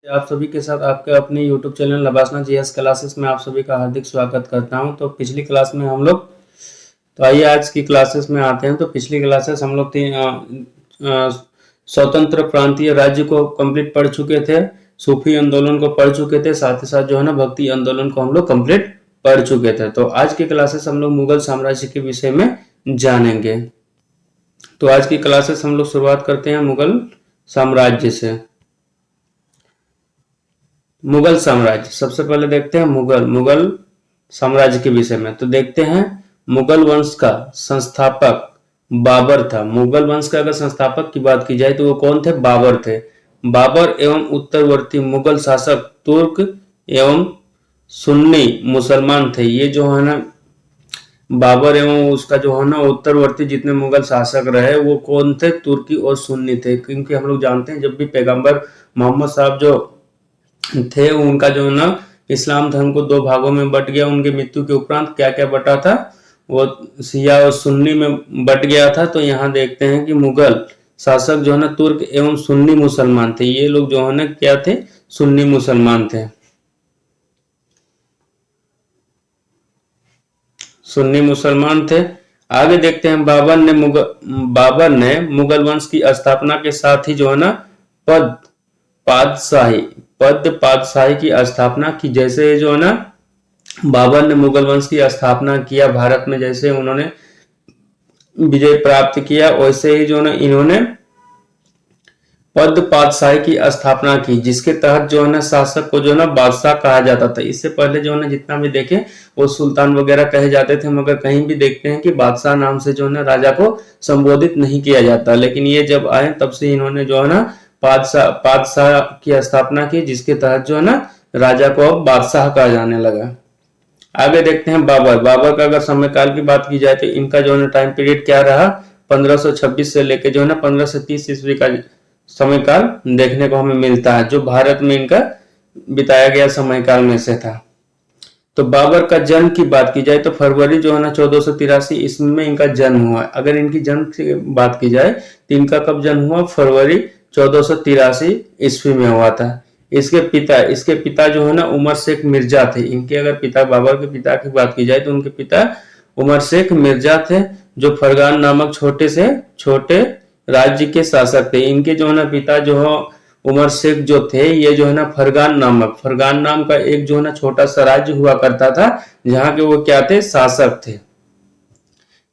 आप सभी के साथ आपके अपने YouTube channel LBSNAA GS classes में आप सभी का हार्दिक स्वागत करता हूं। तो पिछली क्लास में हम लोग आइए आज की क्लासेस में आते हैं। तो पिछली क्लासेस हम लोग स्वतंत्र प्रांतीय राज्य को कंप्लीट पढ़ चुके थे, सूफी आंदोलन को पढ़ चुके थे, साथ ही साथ जो है ना भक्ति आंदोलन को हम लोग कंप्लीट पढ़ चुके थे। तो आज की क्लासेस हम लोग मुगल साम्राज्य के विषय में जानेंगे। तो आज की क्लासेस हम लोग शुरुआत करते हैं मुगल साम्राज्य से। मुगल साम्राज्य सबसे पहले देखते हैं मुगल साम्राज्य के विषय में। तो देखते हैं मुगल वंश का संस्थापक बाबर था। मुगल वंश का अगर संस्थापक की बात की जाए तो वो कौन थे? बाबर थे। बाबर एवं उत्तरवर्ती मुगल शासक तुर्क एवं सुन्नी मुसलमान थे। ये जो है ना बाबर एवं उसका जो है ना उत्तरवर्ती जितने मुगल शासक रहे वो कौन थे? तुर्की और सुन्नी थे। क्योंकि हम लोग जानते हैं जब भी पैगंबर मोहम्मद साहब जो थे उनका जो है ना इस्लाम धर्म को दो भागों में बट गया। उनके मृत्यु के उपरांत क्या क्या बटा था? वो शिया और सुन्नी में बट गया था। तो यहाँ देखते हैं कि मुगल शासक जो है ना तुर्क एवं सुन्नी मुसलमान थे। ये लोग जो है ना क्या थे? सुन्नी मुसलमान थे, सुन्नी मुसलमान थे। आगे देखते हैं बाबर ने मुगल वंश की स्थापना के साथ ही जो है ना पद पातशाही की स्थापना की। जैसे जो है ना बाबर ने मुगल वंश की स्थापना किया भारत में, जैसे उन्होंने विजय प्राप्त किया, वैसे ही जो है ना इन्होंने पद पातशाही की स्थापना की, जिसके तहत जो है ना शासक को जो है ना बादशाह कहा जाता था। इससे पहले जो है ना जितना भी देखे वो सुल्तान वगैरह कहे जाते थे, मगर कहीं भी देखते हैं कि बादशाह नाम से जो है ना राजा को संबोधित नहीं किया जाता। लेकिन ये जब आए तब से इन्होंने जो है ना पातशाह की स्थापना की, जिसके तहत जो है ना राजा को अब बादशाह कहा जाने लगा। आगे देखते हैं बाबर का अगर समय काल की बात की जाए तो इनका जो है ना टाइम पीरियड क्या रहा? 1526 से लेके जो है ना 1530 ईस्वी का समय काल देखने को हमें मिलता है, जो भारत में इनका बिताया गया समय काल में से था। तो बाबर का जन्म की बात की जाए तो फरवरी जो है ना 1483 ईस्वी में इनका जन्म हुआ। अगर इनकी जन्म की बात की जाए तो इनका कब जन्म हुआ? फरवरी 1483 ईस्वी में हुआ था। इसके पिता जो है ना उमर शेख मिर्जा थे। इनके अगर बाबर के पिता की बात की जाए तो उनके पिता उमर शेख मिर्जा थे, जो फरगान नामक छोटे से छोटे राज्य के शासक थे। इनके जो है ना पिता जो है उमर शेख जो थे, ये जो है ना फरगान नाम का एक जो है ना छोटा सा राज्य हुआ करता था, जहां के वो क्या थे? शासक थे।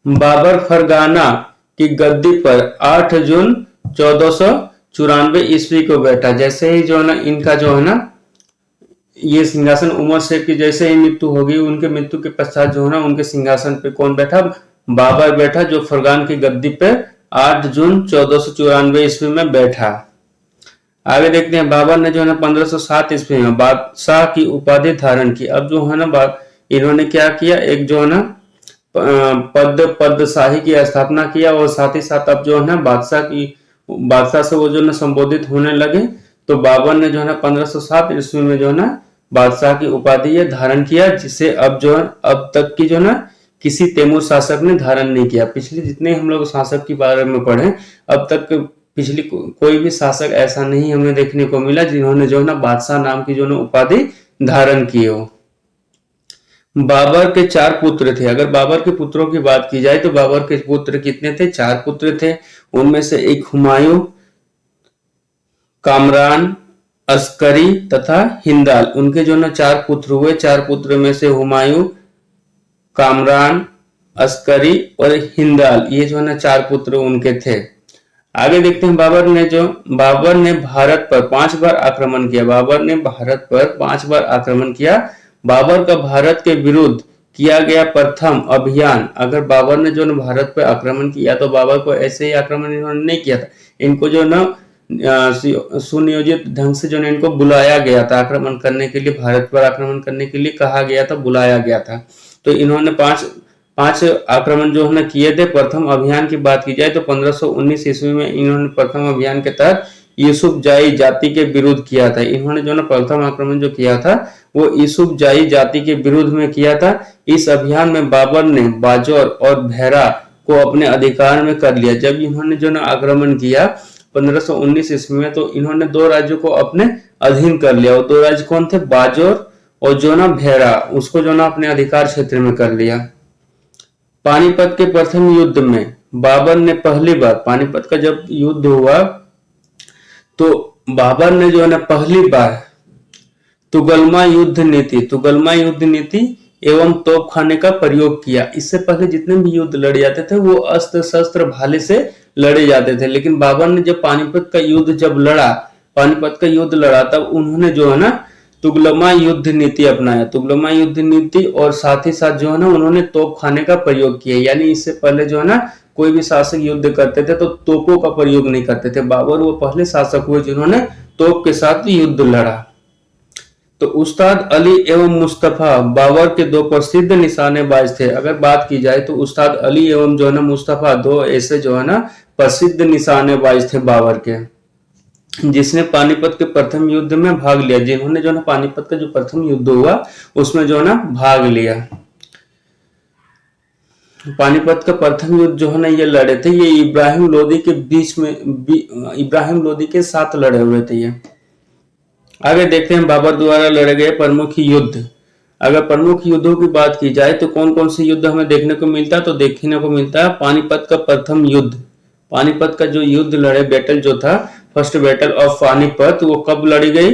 बाबर फरगाना की गद्दी पर 8 जून 1494 ईस्वी को बैठा। जैसे ही जो है ना इनका जो है ना ये सिंहासन उमर शेख की जैसे ही मृत्यु होगी, उनके मृत्यु के पश्चात जो है ना उनके सिंहासन पे कौन बैठा? बाबर बैठा, जो फरगान की गद्दी पे 8 जून 1494 ईस्वी में बैठा। आगे देखते हैं बाबर ने जो है ना 1507 ईस्वी में बादशाह की उपाधि धारण की। अब जो है ना इन्होंने क्या किया? एक जो है ना पदशाही की स्थापना किया, और साथ ही साथ अब जो है ना बादशाह से वो जो है ना संबोधित होने लगे। तो बाबर ने जो है ना 1507 ईस्वी में जो है ना बादशाह की उपाधि ये धारण किया, जिसे अब तक की जो है ना किसी तैमूर शासक ने धारण नहीं किया। पिछले जितने हम लोग शासक के बारे में पढ़े, अब तक पिछली कोई भी शासक ऐसा नहीं हमें देखने को मिला जिन्होंने जो है ना बादशाह नाम की जो है ना उपाधि धारण की हो। बाबर के 4 पुत्र थे। अगर बाबर के पुत्रों की बात की जाए तो बाबर के पुत्र कितने थे? 4 पुत्र थे। उनमें से एक हुमायूं, कामरान, अस्करी तथा हिंदाल। उनके जो ना 4 पुत्र हुए। 4 पुत्र में से हुमायूं, कामरान, अस्करी और हिंदाल, ये जो है ना 4 पुत्र उनके थे। आगे देखते हैं बाबर ने भारत पर 5 बार आक्रमण किया। बाबर ने भारत पर 5 बार आक्रमण किया। बाबर का भारत के विरुद्ध किया गया प्रथम अभियान, अगर बाबर ने जो ना भारत पर आक्रमण किया तो बाबर को ऐसे ही आक्रमण इन्होंने नहीं किया था। इनको जो ना सुनियोजित ढंग से जो इनको बुलाया गया था आक्रमण करने के लिए, भारत पर आक्रमण करने के लिए कहा गया था, बुलाया गया था। तो इन्होंने पांच आक्रमण जो है किए थे। प्रथम अभियान की बात की जाए तो 1519 ईस्वी में इन्होंने प्रथम अभियान के तहत यूसुफ जाई जाति के विरुद्ध किया था। इन्होंने जो ना प्रथम आक्रमण जो किया था वो यूसुफ जाई जाति के विरुद्ध में किया था। इस अभियान में बाबर ने बाजौर और भैरा को अपने अधिकार में कर लिया। जब इन्होंने जो ना आक्रमण किया 1519 ईस्वी में, तो इन्होंने 2 राज्यों को अपने अधीन कर लिया। और 2 राज्य कौन थे? बाजौर और जो ना भेड़ा, उसको जो ना अपने अधिकार क्षेत्र में कर लिया। पानीपत के प्रथम युद्ध में बाबर ने पहली बार, पानीपत का जब युद्ध हुआ तो बाबर ने जो है ना पहली बार तुगलमा युद्ध नीति एवं तोपखाने का प्रयोग किया। इससे पहले जितने भी युद्ध लड़े जाते थे वो अस्त्र शस्त्र भाले से लड़े जाते थे, लेकिन बाबर ने जब पानीपत का युद्ध लड़ा तब उन्होंने जो है ना तुगलमा युद्ध नीति अपनाया। तुगलमा युद्ध नीति और साथ ही साथ जो है ना उन्होंने तोपखाने का प्रयोग किया। यानी इससे पहले जो है ना कोई भी शासक युद्ध करते थे तो तोपों का प्रयोग नहीं करते थे। बाबर वो पहले शासक हुए जिन्होंने तोप के साथ युद्ध लड़ा। तो उस्ताद अली एवं मुस्तफा बाबर के 2 प्रसिद्ध निशानेबाज थे। अगर बात की जाए तो उस्ताद अली एवं जो है ना मुस्तफा 2 ऐसे जो है ना प्रसिद्ध निशानेबाज थे बाबर के, जिसने पानीपत के प्रथम युद्ध में भाग लिया। जिन्होंने जो है ना पानीपत का जो प्रथम युद्ध हुआ उसमें जो है ना भाग लिया। पानीपत का प्रथम युद्ध जो है ना ये लड़े थे, ये इब्राहिम लोदी के साथ लड़े हुए थे ये। आगे देखते हैं बाबर द्वारा लड़े गए प्रमुख युद्ध। अगर प्रमुख युद्धों की बात की जाए तो कौन कौन से युद्ध हमें देखने को मिलता है? तो देखने को मिलता है पानीपत का प्रथम युद्ध। पानीपत का जो युद्ध लड़े, बैटल जो था, फर्स्ट बैटल ऑफ पानीपत, वो कब लड़ी गई?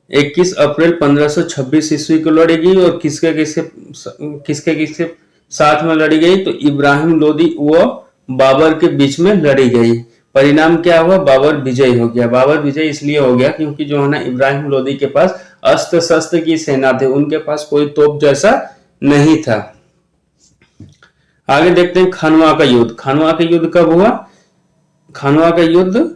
21 अप्रैल 1526 ईस्वी को लड़ी गई। और किसके साथ में लड़ी गई? तो इब्राहिम लोदी व बाबर के बीच में लड़ी गई। परिणाम क्या हुआ? बाबर विजयी हो गया। बाबर विजयी इसलिए हो गया क्योंकि जो है ना इब्राहिम लोदी के पास अस्त्र शस्त्र की सेना थे, उनके पास कोई तोप जैसा नहीं था। आगे देखते हैं खानवा का युद्ध। खानवा का युद्ध कब हुआ? खानवा का युद्ध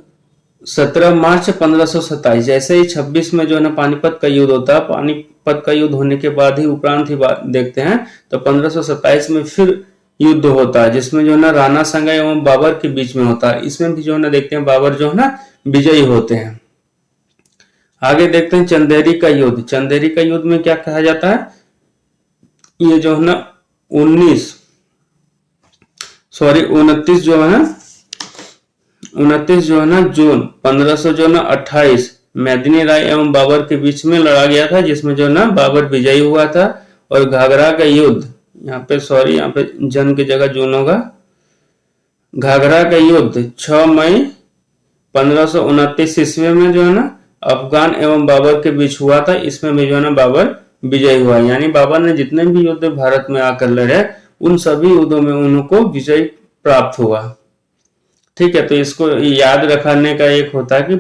17 मार्च 1527। जैसे ही 26 में जो है ना पानीपत का युद्ध होता है, पानीपत का युद्ध होने के बाद ही उपरांत ही देखते हैं तो 1527 में फिर युद्ध होता है, जिसमें जो है ना राणा संगा एवं बाबर के बीच में होता है। इसमें भी जो है ना देखते हैं बाबर जो है ना विजयी होते हैं। आगे देखते हैं चंदेरी का युद्ध। चंदेरी का युद्ध में क्या कहा जाता है? ये जो है ना 29 जो है ना जून 1528 मेदिनी राय एवं बाबर के बीच में लड़ा गया था, जिसमें जो है ना बाबर विजयी हुआ था। और घाघरा का युद्ध, यहाँ पे जन की जगह जून होगा। घाघरा का युद्ध 6 मई 1529 ईस्वी में जो है ना अफगान एवं बाबर के बीच हुआ था। इसमें भी जो है ना बाबर विजयी हुआ। यानी बाबर ने जितने भी युद्ध भारत में आकर लड़े उन सभी युद्धों में उनको विजय प्राप्त हुआ। ठीक है, तो इसको याद रखने का एक होता है कि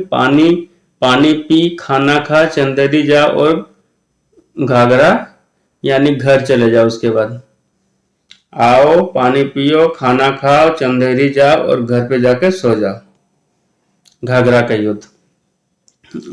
पानी पी, खाना खा, चंदेरी जा और घाघरा यानी घर चले जाओ। उसके बाद आओ, पानी पियो, खाना खाओ, चंदेरी जाओ और घर पे जाके सो जाओ। घाघरा का युद्ध।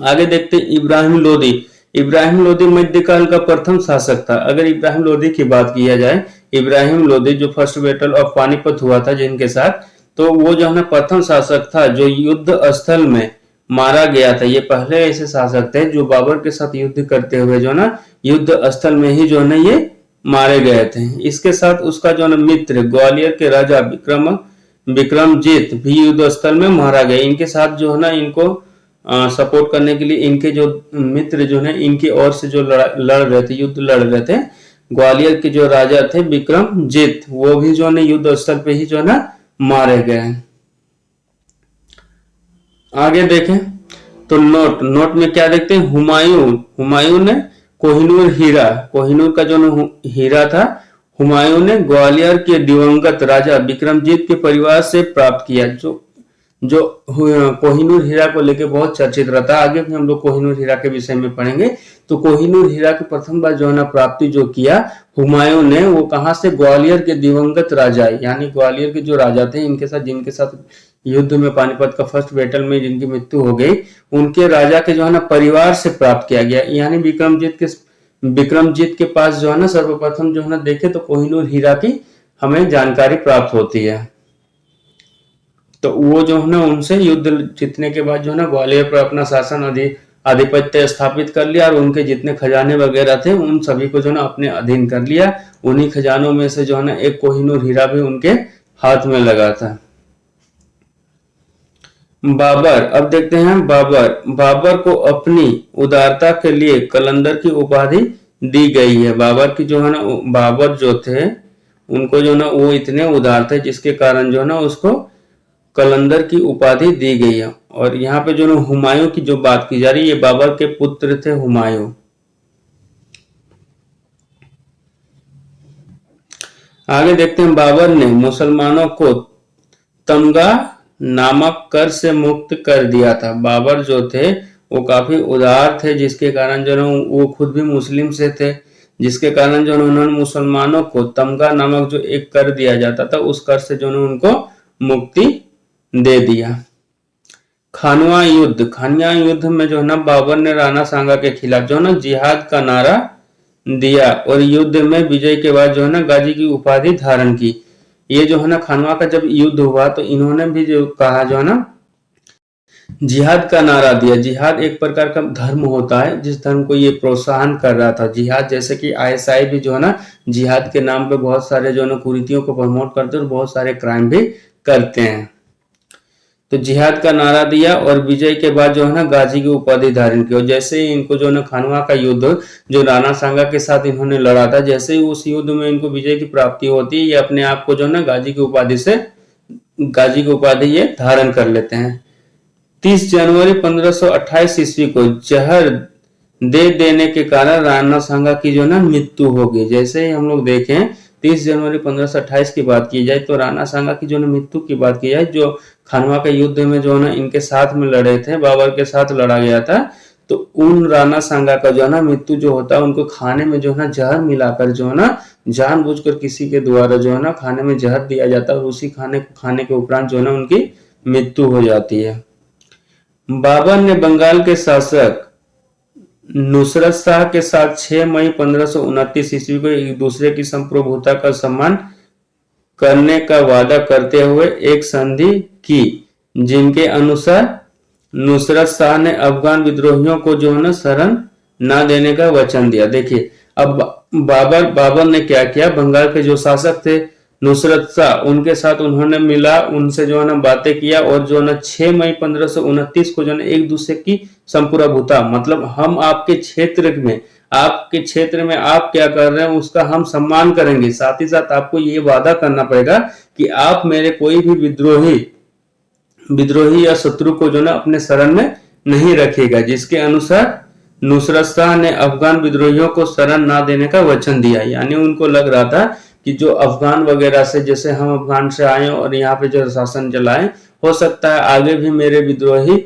आगे देखते इब्राहिम लोदी। इब्राहिम लोदी मध्यकाल का प्रथम शासक था। अगर इब्राहिम लोदी की बात किया जाए, इब्राहिम लोदी जो फर्स्ट बैटल ऑफ पानीपत हुआ था जिनके साथ, तो वो जो है ना प्रथम शासक था जो युद्ध स्थल में मारा गया था। ये पहले ऐसे शासक थे जो बाबर के साथ युद्ध करते हुए जो ना युद्ध स्थल में ही जो है ना ये मारे गए थे। इसके साथ उसका जो ना मित्र ग्वालियर के राजा विक्रमजीत भी युद्ध स्थल में मारा गया। इनके साथ जो है ना इनको सपोर्ट करने के लिए इनके जो मित्र जो है इनकी ओर से जो युद्ध लड़ रहे थे, ग्वालियर के जो राजा थे विक्रमजीत, वो भी जो है युद्ध स्थल पे ही जो है ना मारे गए। आगे देखें तो नोट में क्या देखते हैं? हुमायूं ने कोहिनूर का जो हीरा था, हुमायूं ने ग्वालियर के दिवंगत राजा विक्रमजीत के परिवार से प्राप्त किया। जो कोहिनूर हीरा को लेके बहुत चर्चित रहता है। आगे भी हम लोग कोहिनूर हीरा के विषय में पढ़ेंगे। तो कोहिनूर हीरा की प्रथम बार जो है ना प्राप्ति जो किया हुमायूं ने, वो कहां से? ग्वालियर के दिवंगत राजा, यानी ग्वालियर के जो राजा थे जिनके साथ युद्ध में पानीपत का फर्स्ट बैटल में जिनकी मृत्यु हो गई, उनके राजा के जो है ना परिवार से प्राप्त किया गया। यानी विक्रमजीत के पास जो है ना सर्वप्रथम जो है ना देखे तो कोहिनूर हीरा की हमें जानकारी प्राप्त होती है। तो वो जो है ना उनसे युद्ध जीतने के बाद जो है ना ग्वालियर पर अपना शासन आधिपत्य स्थापित कर लिया और उनके जितने खजाने वगैरह थे उन सभी को जो है ना अपने अधीन कर लिया। उन्हीं खजानों में से जो है ना एक कोहिनूर हीरा भी उनके हाथ में लगा था। बाबर, अब देखते हैं बाबर। बाबर को अपनी उदारता के लिए कलंदर की उपाधि दी गई है। बाबर की जो है ना, बाबर जो थे उनको जो है ना वो इतने उदार थे जिसके कारण जो है ना उसको कलंदर की उपाधि दी गई है। और यहाँ पे जो है हुमायूं की जो बात की जा रही है, ये बाबर के पुत्र थे हुमायूं। आगे देखते हैं, बाबर ने मुसलमानों को तमगा नामक कर से मुक्त कर दिया था। बाबर जो थे वो काफी उदार थे जिसके कारण जो है वो खुद भी मुस्लिम से थे, जिसके कारण जो है उन्होंने मुसलमानों को तमगा नामक जो एक कर दिया जाता था उस कर से जो है उनको मुक्ति दे दिया। खानवा युद्ध, खानवा युद्ध में जो है ना बाबर ने राणा सांगा के खिलाफ जो है ना जिहाद का नारा दिया और युद्ध में विजय के बाद जो है ना गाजी की उपाधि धारण की। ये जो है ना खानवा का जब युद्ध हुआ तो इन्होंने भी जो कहा जो है ना जिहाद का नारा दिया। जिहाद एक प्रकार का धर्म होता है जिस धर्म को ये प्रोत्साहन कर रहा था। जिहाद जैसे कि आईएसआई भी जो है ना जिहाद के नाम पे बहुत सारे जो है ना कुरीतियों को प्रमोट करते हैं और बहुत सारे क्राइम भी करते हैं। तो जिहाद का नारा दिया और विजय के बाद जो है ना गाजी की उपाधि धारण की। और जैसे ही इनको जो है ना खानवा का युद्ध जो राणा सांगा के साथ इन्होंने लड़ा था, जैसे ही उस युद्ध में इनको विजय की प्राप्ति होती है, ये अपने आप को जो है ना गाजी की उपाधि ये धारण कर लेते हैं। 30 जनवरी 1528 ईस्वी को जहर दे देने के कारण राणा सांगा की जो है ना मृत्यु हो गई। जैसे ही हम लोग देखें 30 जनवरी 1528 की बात की जाए तो राणा सांगा की जो है मृत्यु की बात की जाए, जो खानवा के युद्ध में जो है ना इनके साथ में लड़े थे, बाबर के साथ लड़ा गया था, तो उन राणा सांगा का जो है ना मृत्यु जो होता है उनको खाने में जो है ना जहर मिलाकर जो है ना जानबूझकर किसी के द्वारा जो है ना खाने में जहर दिया जाता है और उसी खाने को खाने के उपरांत जो है ना उनकी मृत्यु हो जाती है। बाबर ने बंगाल के शासक नुसरत शाह के साथ 6 मई 1529 ईस्वी को एक दूसरे की संप्रभुता का सम्मान करने का वादा करते हुए एक संधि की, जिनके अनुसार नुसरत शाह ने अफगान विद्रोहियों को जो है ना शरण न देने का वचन दिया। देखिए अब बाबर ने क्या किया, बंगाल के जो शासक थे नुसरत शाह, उनके साथ उन्होंने मिला, उनसे जो है ना बातें किया और जो है ना 6 मई 1529 को जो है एक दूसरे की संप्रभुता, मतलब हम आपके क्षेत्र में आप क्या कर रहे हैं उसका हम सम्मान करेंगे, साथ ही साथ आपको ये वादा करना पड़ेगा कि आप मेरे कोई भी विद्रोही या शत्रु को जो ना अपने शरण में नहीं रखेगा, जिसके अनुसार नुसरत शाह ने अफगान विद्रोहियों को शरण ना देने का वचन दिया। यानी उनको लग रहा था कि जो अफगान वगैरह से, जैसे हम अफगान से आए और यहाँ पे जो शासन चलाए, हो सकता है आगे भी मेरे विद्रोही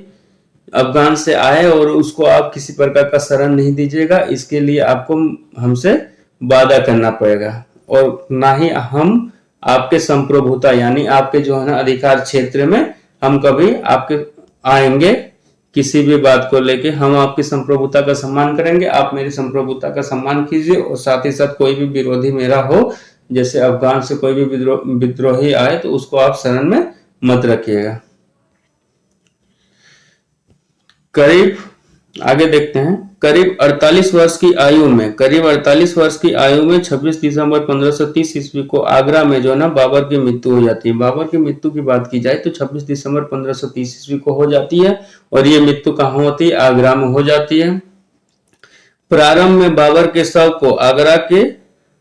अफगान से आए और उसको आप किसी प्रकार का शरण नहीं दीजिएगा, इसके लिए आपको हमसे वादा करना पड़ेगा और ना ही हम आपके संप्रभुता यानी आपके जो है ना अधिकार क्षेत्र में हम कभी आपके आएंगे, किसी भी बात को लेके हम आपकी संप्रभुता का सम्मान करेंगे, आप मेरी संप्रभुता का सम्मान कीजिए और साथ ही साथ कोई भी विरोधी मेरा हो, जैसे अफगान से कोई भी विद्रोही आए तो उसको आप शरण में मत रखिएगा। करीब आगे देखते हैं, करीब 48 वर्ष की आयु में 26 दिसंबर 1530 ईस्वी को आगरा में जो है ना बाबर की मृत्यु हो जाती है। बाबर की मृत्यु की बात की जाए तो 26 दिसंबर 1530 ईस्वी को हो जाती है और ये मृत्यु कहाँ होती है, आगरा में हो जाती है। प्रारंभ में बाबर के शव को आगरा के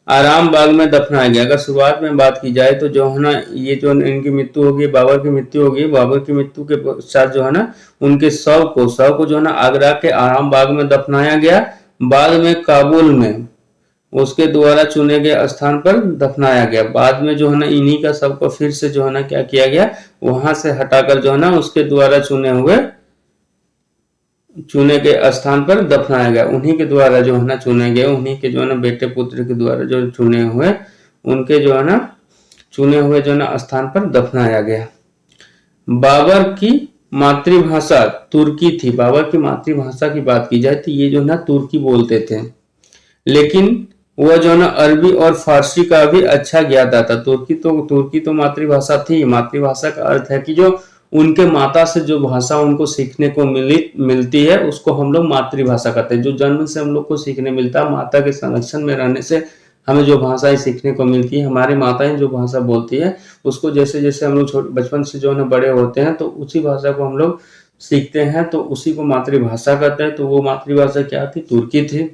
आराम बाग में दफनाया गया। अगर शुरुआत में बात की जाए तो जो है ना ये जो इनकी मृत्यु होगी, बाबर की मृत्यु होगी, बाबर की मृत्यु के पश्चात जो है ना उनके शव को जो है ना आगरा के आराम बाग में दफनाया गया। बाद में काबुल में उसके द्वारा चुने गए स्थान पर दफनाया गया। बाद में जो है ना इन्हीं का शव को फिर से जो है ना क्या किया गया, वहां से हटाकर जो है ना उसके द्वारा चुने गए स्थान पर दफनाया गया। उन्हीं के द्वारा जो है ना चुने गए, उन्हीं के जो है ना बेटे पुत्र के द्वारा जो चुने हुए, उनके जो है ना चुने हुए जो है ना स्थान पर दफनाया गया। बाबर की मातृभाषा तुर्की थी। बाबर की मातृभाषा की बात की जाए तो ये जो है ना तुर्की बोलते थे, लेकिन वह जो है ना अरबी और फारसी का भी अच्छा ज्ञाता था। तुर्की तो मातृभाषा थी। मातृभाषा का अर्थ है कि जो उनके माता से जो भाषा उनको सीखने को मिलती है उसको हम लोग मातृभाषा कहते हैं। जो जन्म से हम लोग को सीखने मिलता है, माता के संरक्षण में रहने से हमें जो भाषाएं सीखने को मिलती है, हमारी माताएं जो भाषा बोलती है उसको जैसे जैसे हम लोग बचपन से जो है ना बड़े होते हैं तो उसी भाषा को हम लोग सीखते हैं, तो उसी को मातृभाषा कहते हैं। तो वो मातृभाषा क्या थी? तुर्की थी।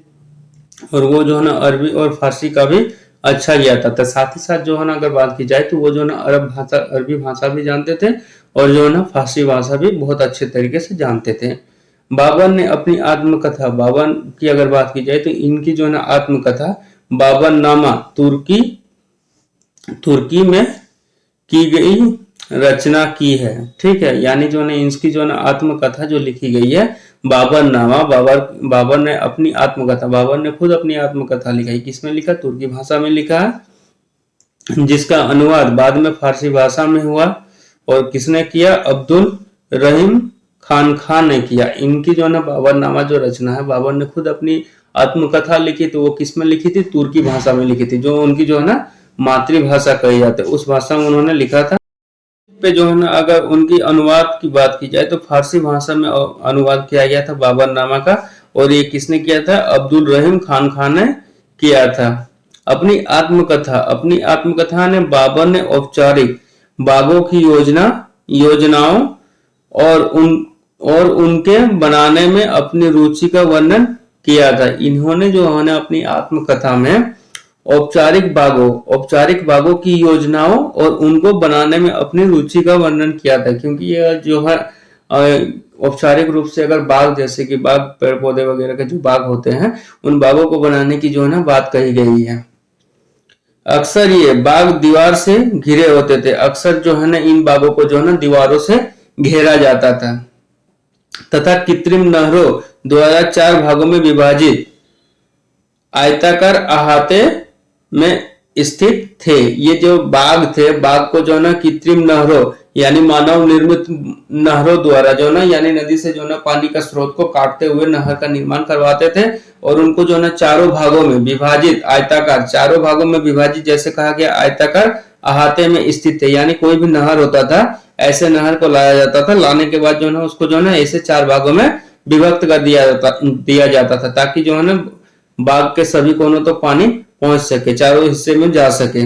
और वो जो है ना अरबी और फारसी का भी अच्छा ज्ञाता था। तो साथ ही साथ जो है ना अगर बात की जाए तो वो जो है ना अरबी भाषा भी जानते थे और जो है ना फारसी भाषा भी बहुत अच्छे तरीके से जानते थे। बाबर ने अपनी आत्मकथा, बाबर की अगर बात की जाए तो इनकी जो है ना आत्मकथा बाबरनामा तुर्की तुर्की में की गई रचना की है। ठीक है, यानी जो है इसकी जो है ना आत्मकथा जो लिखी गई है बाबरनामा, बाबर ने अपनी आत्मकथा, बाबर ने खुद अपनी आत्मकथा लिखाई। किसमें लिखा? तुर्की भाषा में लिखा है, जिसका अनुवाद बाद में फारसी भाषा में हुआ। और किसने किया? अब्दुल रहीम खान ने किया। इनकी जो है ना बाबरनामा जो रचना है, बाबर ने खुद अपनी आत्मकथा लिखी, तो वो किसमें लिखी थी? तुर्की भाषा में लिखी थी, जो उनकी जो है ना मातृभाषा कही जाती है, उस भाषा में उन्होंने लिखा था। पे जो है ना अगर उनकी अनुवाद की बात की जाए तो फारसी भाषा में अनुवाद किया गया था बाबरनामा का, और ये किसने किया था? अब्दुल रहीम खान ने किया था। अपनी आत्मकथा ने बाबर ने औपचारिक बागों की योजनाओं और उनके बनाने में अपनी रुचि का वर्णन किया था। इन्होंने जो है ना अपनी आत्मकथा में औपचारिक बागों की योजनाओं और उनको बनाने में अपनी रुचि का वर्णन किया था। क्योंकि ये जो है औपचारिक रूप से अगर बाग, जैसे कि बाग पेड़ पौधे वगैरह के जो बाग होते हैं, उन बागों को बनाने की जो है ना बात कही गई है। अक्सर ये बाग दीवार से घिरे होते थे। अक्सर जो है ना इन बागों को जो है ना दीवारों से घेरा जाता था तथा कृत्रिम नहरों द्वारा 4 भागों में विभाजित आयताकार अहाते में स्थित थे। ये जो बाग थे, बाग को जो है ना कृत्रिम नहरों यानी मानव निर्मित नहरों द्वारा जो है ना, यानी नदी से जो है ना पानी का स्रोत को काटते हुए नहर का निर्माण करवाते थे और उनको जो है ना चारों भागों में विभाजित, आयताकार चारों भागों में विभाजित, जैसे कहा गया आयताकार अहाते में स्थित है। यानी कोई भी नहर होता था, ऐसे नहर को लाया जाता था, लाने के बाद जो है ना उसको जो है ना ऐसे 4 भागों में विभक्त कर दिया जाता था, ताकि जो है ना बाग के सभी कोनों तो पानी पहुंच सके, चारों हिस्से में जा सके।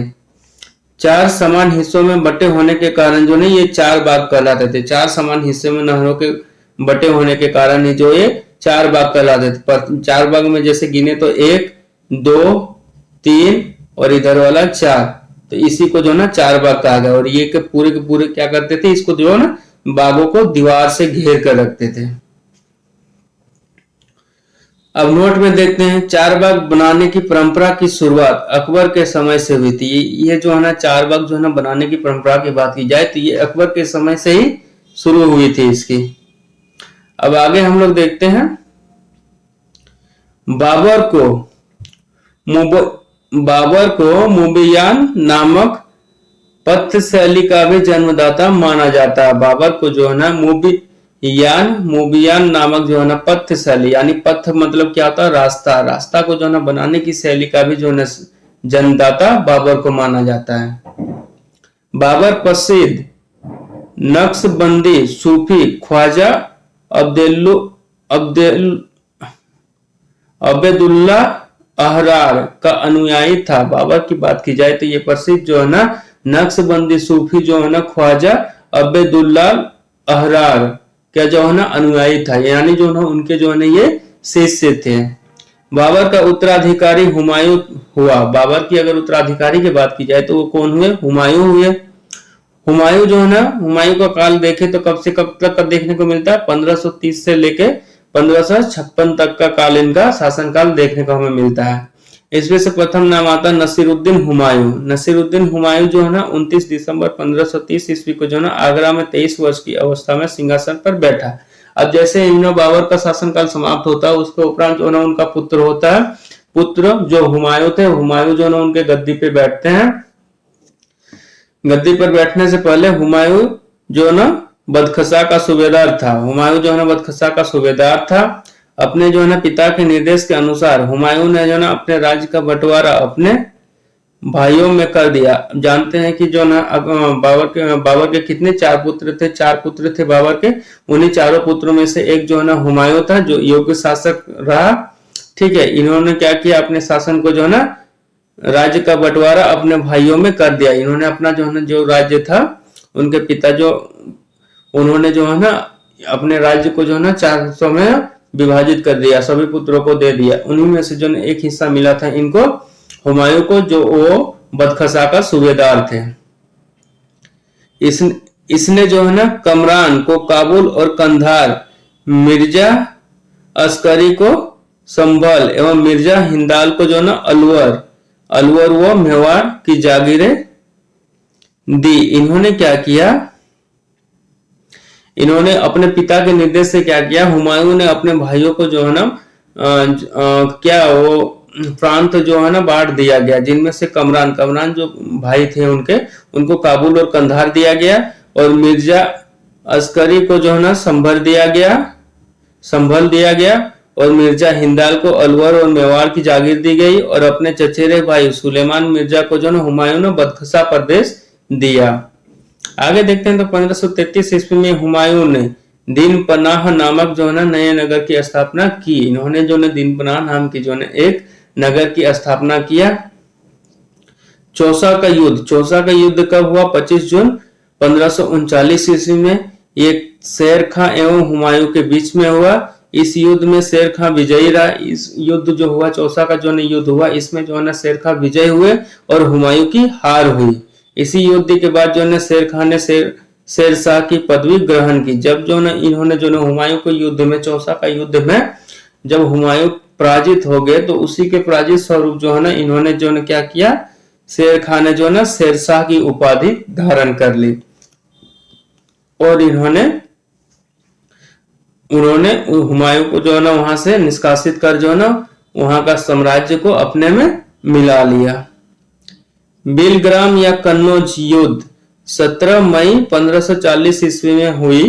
4 समान हिस्सों में बटे होने के कारण जो है ये 4 बाग कहलाते थे। 4 समान हिस्से में नहरों के बटे होने के कारण ही जो ये 4 बाग कहलाते थे। पर 4 बाग में जैसे गिने तो 1, 2, 3 और इधर वाला 4, तो इसी को जो है ना 4 बाग कहा गया। और ये के पूरे क्या करते थे? इसको जो है ना बागों को दीवार से घेर कर रखते थे। अब नोट में देखते हैं, 4 बाग बनाने की परंपरा की शुरुआत अकबर के समय से हुई थी। ये जो है ना 4 बाग जो है ना बनाने की परंपरा की बात की जाए तो ये अकबर के समय से ही शुरू हुई थी इसकी। अब आगे हम लोग देखते हैं, बाबर को मुबियान नामक पथ शैली का भी जन्मदाता माना जाता है। बाबर को जो है ना मुबियान नामक जो है ना पथ शैली, यानी पथ मतलब क्या होता है? रास्ता को जो है ना बनाने की शैली का भी जो है ना जन्मदाता बाबर को माना जाता है। बाबर प्रसिद्ध नक्शबंदी सूफी ख्वाजा अब्दुल्ला अहरार का अनुयायी था। बाबर की बात की जाए तो ये प्रसिद्ध जो है ना नक्शबंदी सूफी जो है ना ख्वाजा अब्दुल्ला अहरार क्या जो है ना अनुयायी था, यानी जो है उनके जो है ना ये शिष्य थे। बाबर का उत्तराधिकारी हुमायूं हुआ। बाबर की अगर उत्तराधिकारी की बात की जाए तो वो कौन हुए? हुमायूं हुए। हुमायूं जो है ना, हुमायूं का काल देखे तो कब से कब तक का देखने को मिलता है? 1530 से लेके 1556 तक का काल इनका शासनकाल देखने को हमें मिलता है। इसमें से प्रथम नाम आता है नसीरुद्दीन हुमायूं। नसीरुद्दीन हुमायूं जो है ना 29 दिसंबर 1530 ईस्वी को जो है ना आगरा में 23 वर्ष की अवस्था में सिंहासन पर बैठा। अब जैसे इन्हों बाबर का शासनकाल समाप्त होता है, उसके उपरांत जो है ना उनका पुत्र होता है। पुत्र जो हुमायूं थे, हुमायूं जो है ना उनके गद्दी पे बैठते हैं। गद्दी पर बैठने से पहले हुमायूं जो है ना बदखशा का सूबेदार था। हुमायूं जो है ना बदखशा का सूबेदार था। अपने जो है ना पिता के निर्देश के अनुसार हुमायूं ने जो ना अपने राज्य का बंटवारा अपने भाइयों में कर दिया। जानते हैं कि जो ना बाबर के कितने 4 पुत्र थे? 4 पुत्र थे बाबर के। उन्हीं चारों पुत्रों में से एक जो है ना हुमायूं था, जो योग्य शासक रहा। ठीक है, इन्होंने क्या किया? अपने शासन को जो है ना राज्य का बंटवारा अपने भाइयों में कर दिया। इन्होंने अपना जो है ना जो राज्य था, उनके पिता जो उन्होंने जो है ना अपने राज्य को जो है ना 4 हिस्सों में विभाजित कर दिया, सभी पुत्रों को दे दिया। उन्हीं में से जो एक हिस्सा मिला था इनको, हुमायूं को, जो वो बदखसा का सूबेदार थे। इसने जो है ना कमरान को काबुल और कंधार, मिर्जा अस्करी को संभल एवं मिर्जा हिंदाल को जो है ना अलवर अलवर व मेवाड़ की जागीरें दी। इन्होंने क्या किया, इन्होंने अपने पिता के निर्देश से क्या किया, हुमायूं ने अपने भाइयों को जो है ना क्या वो प्रांत जो है ना बांट दिया गया, जिनमें से कमरान जो भाई थे उनको काबुल और कंधार दिया गया, और मिर्जा अस्करी को जो है ना संभल दिया गया, और मिर्जा हिंदाल को अलवर और मेवाड़ की जागीर दी गई, और अपने चचेरे भाई सुलेमान मिर्जा को जो है हुमायूं ने बदखसा प्रदेश दिया। आगे देखते हैं तो 1533 ईस्वी में हुमायूं ने दीन पनाह नामक जो है ना नए नगर की स्थापना की। इन्होंने जो है दीन पनाह नाम की जो है एक नगर की स्थापना किया। चौसा का युद्ध कब हुआ, 25 जून 1539 ईस्वी में। ये शेर खां एवं हुमायूं के बीच में हुआ। इस युद्ध में शेर खां विजयी रहा। इस युद्ध जो हुआ, चौसा का जो युद्ध हुआ, इसमें जो है ना शेर खां विजय हुए और हुमायूं की हार हुई। इसी युद्ध के बाद जो है शेर खां ने शेरशाह की पदवी ग्रहण की। जब जो है इन्होंने जो है हुमायूं को युद्ध में, चौसा का युद्ध में जब हुमायूं पराजित हो गए, तो उसी के पराजित स्वरूप जो है ना इन्होंने जो है क्या किया, शेर खां ने जो है ना शेरशाह की उपाधि धारण कर ली, और उन्होंने हुमायूं को जो है ना वहां से निष्कासित कर जो है ना वहां का साम्राज्य को अपने में मिला लिया। बिलग्राम या कन्नौज युद्ध 17 मई 1540 ईस्वी में हुई।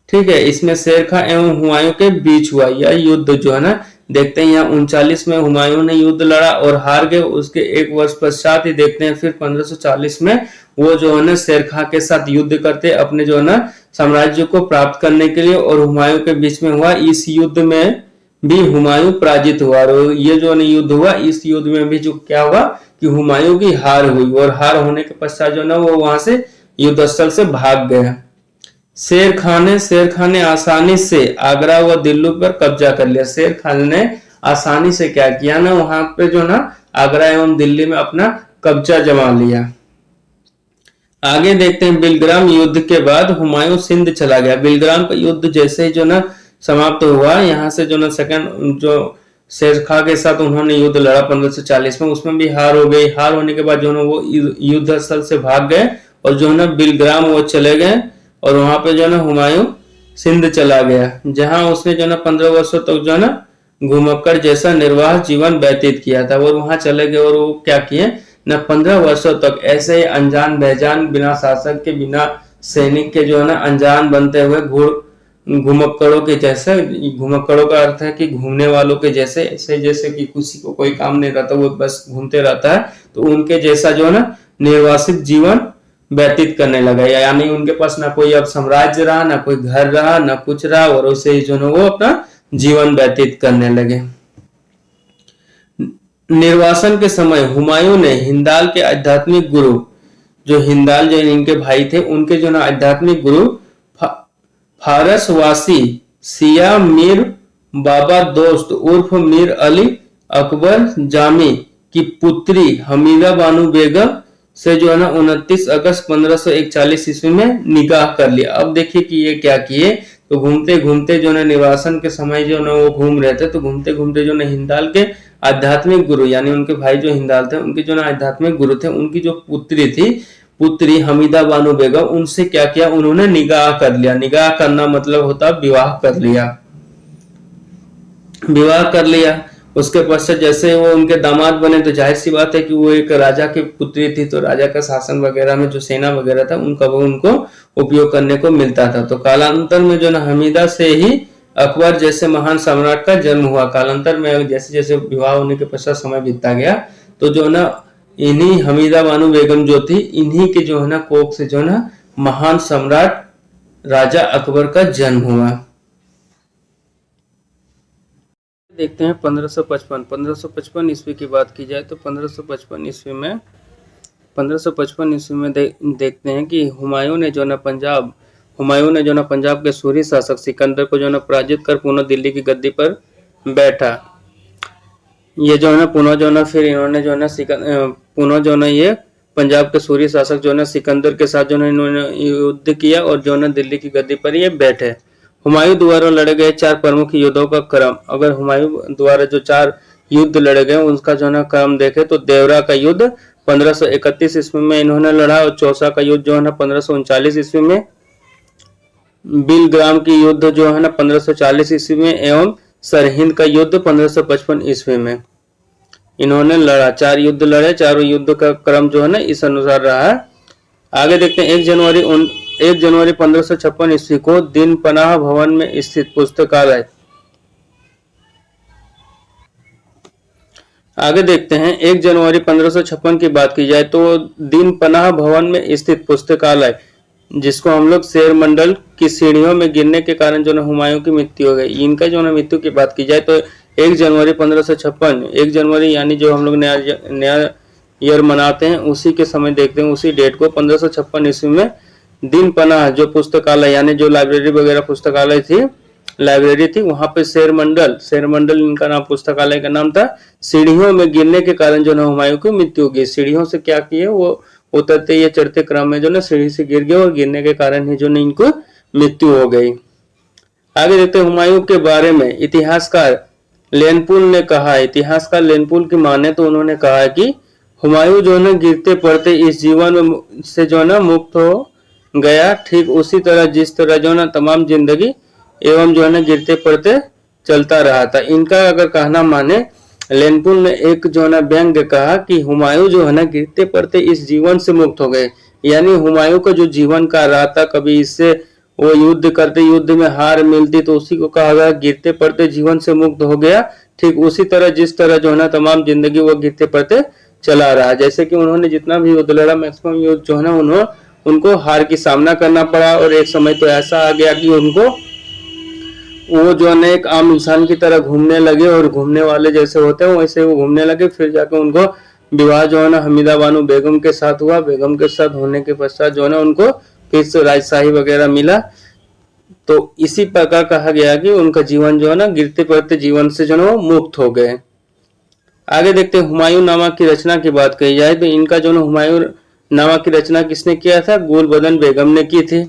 ठीक है, इसमें शेर खां एवं हुमायूं के बीच हुआ। यह युद्ध जो है ना देखते हैं यहाँ 39 में हुमायूं ने युद्ध लड़ा और हार गए। उसके एक वर्ष पश्चात ही देखते हैं फिर 1540 में वो जो है ना शेर खां के साथ युद्ध करते अपने जो है ना साम्राज्य को प्राप्त करने के लिए, और हुमायूं के बीच में हुआ। इस युद्ध में भी हुमायूं पराजित हुआ, और ये जो युद्ध हुआ, इस युद्ध में भी जो क्या हुआ कि हुमायूं की हार हुई, और हार होने के पश्चात जो ना वो वहां से युद्ध स्थल से भाग गया। शेर खान ने आसानी से आगरा व दिल्ली पर कब्जा कर लिया। शेर खान ने आसानी से क्या किया ना, वहां पे जो ना आगरा एवं दिल्ली में अपना कब्जा जमा लिया। आगे देखते हैं बिलग्राम युद्ध के बाद हुमायूं सिंध चला गया। बिलग्राम का युद्ध जैसे ही जो ना समाप्त हुआ, यहाँ से जो ना सेकंड जो शेर खां के साथ उन्होंने युद्ध लड़ा 1540 में, उसमें भी हार हो गई। हार होने के बाद जो ना वो युद्ध स्थल से भाग गए और जो ना बिलग्राम वो चले गए, और वहां पे जो ना हुमायूं सिंध चला गया, जहां उसने जो ना 15 वर्षों तक जो ना घुमक्कड़ जैसा निर्वाह जीवन व्यतीत किया था। वो वहां चले गए और वो क्या किए ना 15 वर्षों तक ऐसे ही अनजान बेजान, बिना शासक के, बिना सैनिक के जो है ना अनजान बनते हुए घुमक्कड़ों के जैसे, घुमक्कड़ों का अर्थ है कि घूमने वालों के जैसे, ऐसे जैसे कि किसी को कोई काम नहीं रहता, वो बस घूमते रहता है, तो उनके जैसा जो है ना निर्वासित जीवन व्यतीत करने लगा। यानी उनके पास ना कोई अब साम्राज्य रहा, ना कोई घर रहा, ना कुछ रहा, और उसे ही जो है वो अपना जीवन व्यतीत करने लगे। निर्वासन के समय हुमायूं ने हिंदाल के आध्यात्मिक गुरु, जो हिंदाल जो इनके भाई थे, उनके जो ना आध्यात्मिक गुरु फारसवासी सिया मीर बाबा दोस्त उर्फ मीर अली अकबर जामी की पुत्री हमीदा बानू बेगम से जो है ना 29 अगस्त 1541 ईस्वी में निकाह कर लिया। अब देखिए कि ये क्या किए, तो घूमते घूमते जो है निर्वासन के समय जो ना वो घूम रहे थे, तो घूमते घूमते जो ना हिंदाल के आध्यात्मिक गुरु, यानी उनके भाई जो हिंदाल थे, उनके जो ना आध्यात्मिक गुरु थे, उनकी जो पुत्री हमीदा बानू बेगम, उनसे क्या किया, उन्होंने निकाह कर लिया। निकाह करना मतलब होता विवाह कर लिया। विवाह कर लिया, उसके पश्चात जैसे वो उनके दामाद बने, तो जाहिर सी बात है कि वो एक राजा की पुत्री थी, तो राजा का शासन वगैरह में जो सेना वगैरह था उनका वो उनको उपयोग करने को मिलता था। तो कालांतर में जो ना हमीदा से ही अकबर जैसे महान सम्राट का जन्म हुआ। कालांतर में जैसे जैसे विवाह होने के पश्चात समय बीतता गया, तो जो ना इन्हीं हमीदा बानू बेगम जो थी, इन्हीं के जो है ना कोख से जो ना महान सम्राट राजा अकबर का जन्म हुआ। देखते हैं 1555 ईस्वी की बात की जाए तो 1555 ईस्वी में देखते हैं कि हुमायूं ने जो ना पंजाब के सूरी शासक सिकंदर को जो ना पराजित कर पुनः दिल्ली की गद्दी पर बैठा। ये जो है ना पुनः जो ना फिर इन्होंने जो ना पुनः जो ना ये पंजाब के सूरी शासक जो ना सिकंदर के साथ जो ना इन्होंने युद्ध किया और जो ना दिल्ली की गद्दी पर ये बैठे। हुमायूं द्वारा लड़े गए 4 प्रमुख युद्धों का क्रम, अगर हुमायूं द्वारा जो 4 युद्ध लड़े गए उनका जो ना क्रम देखे तो देवरा का युद्ध 1531 ईस्वी में इन्होंने लड़ा और चौसा का युद्ध जो है ना 1539 ईस्वी में, बिलग्राम की युद्ध जो है ना 1540 ईस्वी में एवं सरहिंद का युद्ध 1555 ईस्वी में इन्होंने लड़ा। 4 युद्ध लड़े, चारों युद्ध का क्रम जो है ना इस अनुसार रहा है। आगे देखते हैं 1 जनवरी 1556 ईस्वी को दिन पनाह भवन में स्थित पुस्तकालय। आगे देखते हैं 1 जनवरी 1556 की बात की जाए तो दिन पनाह भवन में स्थित पुस्तकालय, जिसको हम लोग शेर मंडल की सीढ़ियों में गिरने के कारण जो ना हुमायूं की मृत्यु हो गई। इनका जो ना मृत्यु की बात की जाए तो 1 जनवरी 1556, 1 जनवरी यानी जो हम लोग नया ईयर मनाते हैं उसी के समय देखते हैं, उसी डेट को 1556 ईस्वी में दिन पनाह जो पुस्तकालय यानी जो लाइब्रेरी वगैरह पुस्तकालय थी, लाइब्रेरी थी, वहां पे शेर मंडल इनका नाम, पुस्तकालय का नाम था। सीढ़ियों में गिरने के कारण जो ना हुमायूं की मृत्यु हो गई। सीढ़ियों से क्या किए, वो उतरते या चढ़ते क्रम में जो ना सीढ़ी से गिर गए और गिरने के कारण ही जो ना इनको मृत्यु हो गई। आगे देखते हैं हुमायूं के बारे में इतिहासकार लेनपुल की माने तो उन्होंने कहा है कि हुमायूं जो है गिरते पड़ते इस जीवन से जो ना मुक्त हो गया, ठीक उसी तरह जिस तरह जो ना तमाम जिंदगी एवं जो है ना गिरते पड़ते चलता रहा था। इनका अगर कहना माने, लेनपुल ने एक जो है ना व्यंग्य कहा कि हुमायूं जो है ना गिरते पड़ते इस जीवन से मुक्त हो गए, यानी हुमायूं का जो जीवन का रहा था, कभी इससे वो युद्ध करते, युद्ध में हार मिलती तो उसी को कहा गया गिरते पड़ते जीवन से मुक्त हो गया। ठीक उसी तरह जिस तरह जो है ना तमाम जिंदगी वो गिरते पड़ते चला रहा। जैसे कि उन्होंने जितना भी युद्ध लड़ा, मैक्सिमम युद्ध जो है ना उनको हार की सामना करना पड़ा और एक समय तो ऐसा आ गया कि उनको वो जो है एक आम इंसान की तरह घूमने लगे और घूमने वाले जैसे होते हैं वैसे वो घूमने लगे। फिर जाकर उनको विवाह जो है ना हमीदा बानो बेगम के साथ हुआ। बेगम के साथ होने के पश्चात जो है ना उनको फिर से राजशाही वगैरह मिला। तो इसी प्रकार कहा गया कि उनका जीवन जो है ना गिरते पड़ते जीवन से जो है वो मुक्त हो गए। आगे देखते हैं हुमायूं नामा की रचना की बात कही जाए तो इनका जो है हुमायूं नामा की रचना किसने किया था? गुलबदन बेगम ने की थी।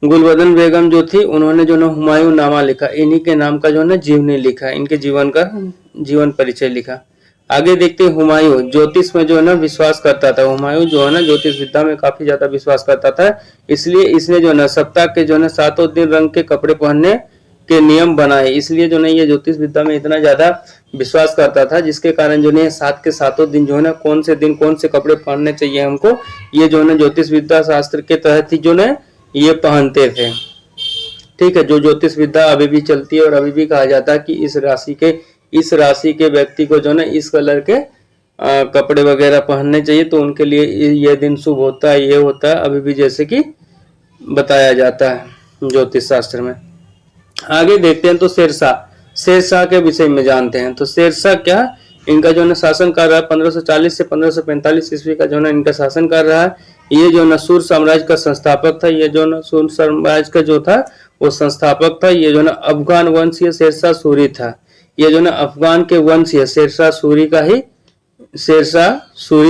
गुलबदन बेगम जो थी उन्होंने जो ना हुमायूं नामा लिखा, इन्हीं के नाम का जो है ना जीवनी लिखा, इनके जीवन परिचय लिखा। आगे देखते हैं हुमायूं ज्योतिष में जो है ना विश्वास करता था। हुमायूं जो है ना ज्योतिष विद्या में काफी ज्यादा विश्वास करता था, इसलिए इसने जो है ना सप्ताह के जो है ना 7 दिन रंग के कपड़े पहनने के नियम बनाए। इसलिए जो है ये ज्योतिष विद्या में इतना ज्यादा विश्वास करता था, जिसके कारण जो है 7 के 7 दिन जो है ना कौन से कपड़े पहनने चाहिए हमको, ये जो है ना ज्योतिष विद्या शास्त्र के तहत ही जो है ये पहनते थे। ठीक है, जो ज्योतिष विद्या अभी भी चलती है और अभी भी कहा जाता है कि इस राशि के व्यक्ति को जो ना इस कलर के कपड़े वगैरह पहनने चाहिए, तो उनके लिए ये दिन शुभ होता है, ये होता है, अभी भी जैसे कि बताया जाता है ज्योतिष शास्त्र में। आगे देखते हैं तो शेरशाह के विषय में जानते हैं। तो शेरशाह क्या, इनका जो है शासन काल रहा 1540 से 1545 ईस्वी का जो है इनका शासन काल रहा है। ये जो ना सूर साम्राज्य का संस्थापक था। ये जो ना सूर साम्राज्य का जो था वो संस्थापक था। ये जो ना अफगान वंशीय शेरशाह सूरी था। ये जो ना अफगान के वंशीय शेरशाह सूरी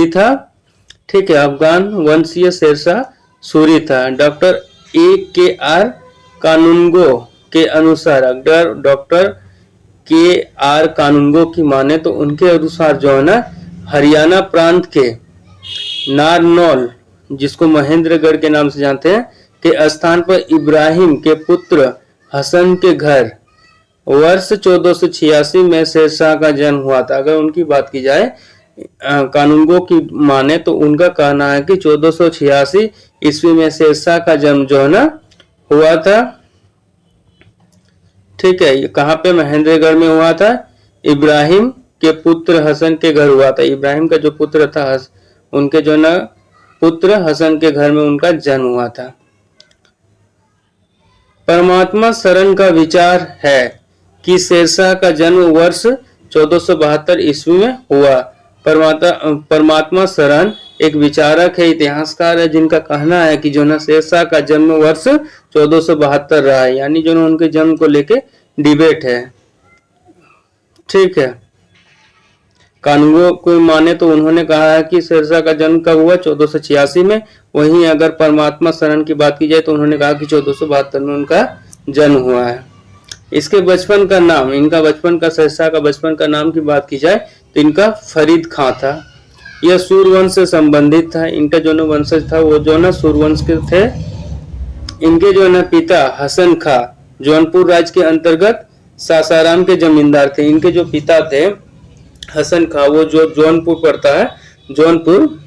था। ठीक है, अफगान वंशीय शेरशाह सूरी था। Doctor A.K.R. कानूनगो के अनुसार, अगर डॉक्टर K.R. कानूनगो की माने तो उनके अनुसार जो है ना हरियाणा प्रांत के नारनौल, जिसको महेंद्रगढ़ के नाम से जानते हैं, के स्थान पर इब्राहिम के पुत्र हसन के घर वर्ष 1486 में शेरशाह का जन्म हुआ था। अगर उनकी बात की जाए कानूनगो की माने तो उनका कहना है कि 1486 ईस्वी में शेरशाह का जन्म जो है ना हुआ था। ठीक है, ये कहाँ पे? महेंद्रगढ़ में हुआ था। इब्राहिम के पुत्र हसन के घर हुआ था। इब्राहिम का जो पुत्र था उनके जो ना पुत्र हसन के घर में उनका जन्म हुआ था। परमात्मा शरण का विचार है कि शेरशाह का जन्म वर्ष 1472 ईस्वी में हुआ। परमात्मा शरण एक विचारक है, इतिहासकार है, जिनका कहना है कि जो ना शेरशाह का जन्म वर्ष 1472 रहा है, यानी जो ना उनके जन्म को लेके डिबेट है। ठीक है, कानूनों को माने तो उन्होंने कहा है कि शेरशाह का जन्म कब हुआ, 1486 में। वहीं अगर परमात्मा शरण की बात की जाए तो उन्होंने कहा कि 1472 में उनका जन्म हुआ है। इसके बचपन का नाम, इनका बचपन का, शेरशाह का बचपन का नाम की बात की जाए तो इनका फरीद खां था। यह सूर्यवंश से संबंधित था। इनका जो ना वंशज था वो जो ना सूर्यवंश के थे। इनके जो ना पिता हसन खां जौनपुर राज्य के अंतर्गत सासाराम के जमींदार थे। इनके जो पिता थे हसन खां, वो जो जौनपुर पड़ता है, जौनपुर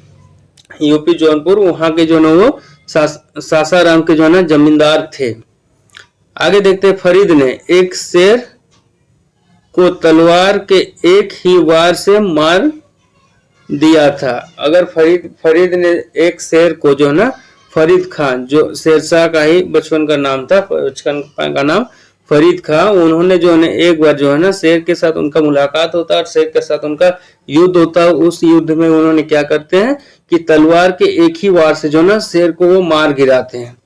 यूपी जौनपुर, वहां के जो ना वो सासाराम के जो ना जमींदार थे। आगे देखते हैं, फरीद ने एक शेर को तलवार के एक ही वार से मार दिया था। अगर फरीद ने एक शेर को जो ना, फरीद खान जो शेरशाह का ही बचपन का नाम था, बचपन का नाम फरीद खां, उन्होंने जो है एक बार जो है ना शेर के साथ उनका मुलाकात होता है और शेर के साथ उनका युद्ध होता है। उस युद्ध में उन्होंने क्या करते हैं कि तलवार के एक ही वार से जो ना शेर को वो मार गिराते हैं।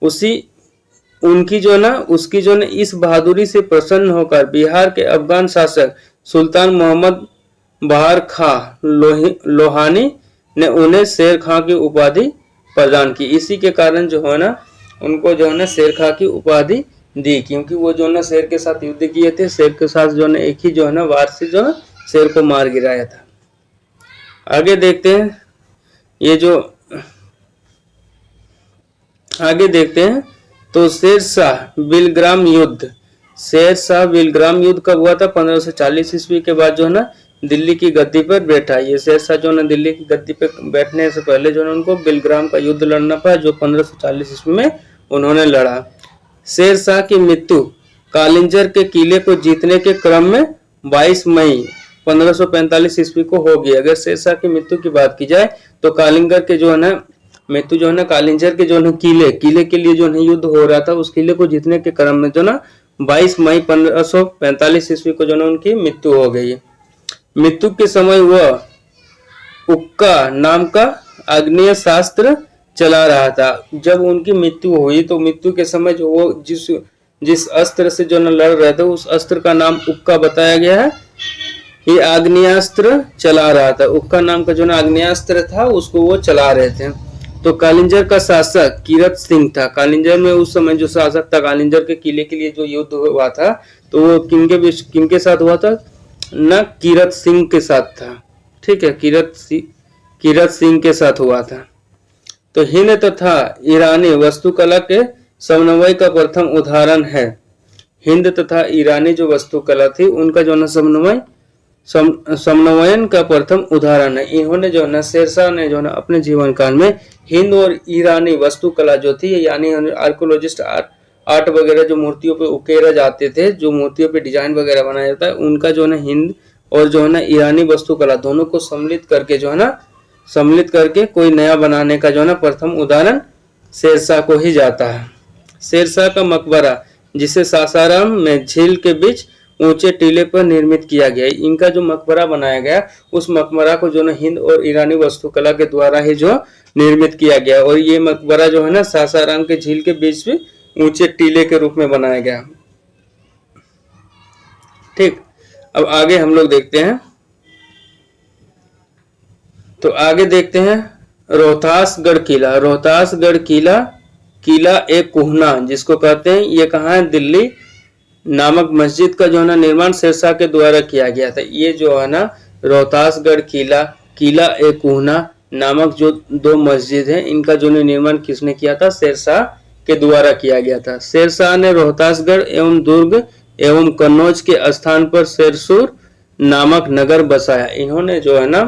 उसकी जो ना इस बहादुरी से प्रसन्न होकर बिहार के अफगान शासक सुल्तान मोहम्मद बहार खां लोहानी ने उन्हें शेर खां की उपाधि प्रदान की। इसी के कारण जो है ना उनको जो है ना शेर खां की उपाधि दी, क्योंकि वो जो ना शेर के साथ युद्ध किए थे, शेर के साथ जो ना एक ही जो है ना वार से जो शेर को मार गिराया था। आगे देखते हैं तो शेरशाह बिलग्राम युद्ध कब हुआ था, 1540 ईस्वी के बाद जो है ना दिल्ली की गद्दी पर बैठा। ये शेरशाह जो ना दिल्ली की गद्दी पर बैठने से पहले जो है उनको बिलग्राम का युद्ध लड़ना पड़ा, जो 1540 ईस्वी में उन्होंने लड़ा। शेरशाह की मृत्यु कालिंजर के किले को जीतने के क्रम में 22 मई 1545 ईस्वी को होगी। अगर शेरशाह की मृत्यु की बात की जाए तो कालिंगर के जो है ना मृत्यु जो है ना कालिंजर के जो है किले के लिए जो है युद्ध हो रहा था, उस किले को जीतने के क्रम में जो ना 22 मई 1545 ईस्वी को जो ना उनकी मृत्यु हो गई। मृत्यु के समय वह उक्का नाम का आग्नेय शास्त्र चला रहा था। जब उनकी मृत्यु हुई तो मृत्यु के समय जो वो जिस अस्त्र से जो न लड़ रहे थे उस अस्त्र का नाम उक्का बताया गया है। ये आग्नेयास्त्र चला रहा था, उक्का नाम का जो ना आग्नेयास्त्र था उसको वो चला रहे थे। तो कालिंजर का शासक कीरत सिंह था। कालिंजर में उस समय जो शासक था, कालिंजर के किले के लिए जो युद्ध हुआ था तो वो किनके साथ हुआ था न, कीरत सिंह के साथ था। ठीक है, कीरत सिंह के साथ हुआ था। तो हिंद तथा ईरानी वास्तुकला के समन्वय का प्रथम उदाहरण है। हिंद तथा ईरानी जो वास्तुकला थी उनका जो है समन्वयन का प्रथम उदाहरण है। इन्होंने जो है शेरशाह ने जो है अपने जीवन काल में हिंद और ईरानी वास्तुकला जो थी, यानी आर्कोलॉजिस्ट आर्ट वगैरह जो मूर्तियों पे उकेरा जाते थे, जो मूर्तियों पे डिजाइन वगैरह बनाया जाता है, उनका जो है हिंद और जो है ईरानी वास्तुकला दोनों को सम्मिलित करके कोई नया बनाने का जो है प्रथम उदाहरण शेरशाह को ही जाता है। शेरशाह का मकबरा, जिसे सासाराम में झील के बीच ऊंचे टीले पर निर्मित किया गया, इनका जो मकबरा बनाया गया उस मकबरा को जो ना हिंद और ईरानी वास्तुकला के द्वारा ही जो निर्मित किया गया। और ये मकबरा जो है ना सासाराम के झील के बीच में ऊंचे टीले के रूप में बनाया गया। ठीक, अब आगे हम लोग देखते हैं। तो आगे देखते हैं रोहतासगढ़ किला एक कुहना जिसको कहते हैं, ये कहाँ है, दिल्ली नामक मस्जिद का जो है ना निर्माण शेरशाह के द्वारा किया गया था। ये जो है ना रोहतासगढ़ किला एक कुहना नामक जो दो मस्जिद है, इनका जो निर्माण किसने किया था, शेरशाह के द्वारा किया गया था। शेरशाह ने रोहतासगढ़ एवं दुर्ग एवं कन्नौज के स्थान पर शेरसूर नामक नगर बसाया। इन्होंने जो है ना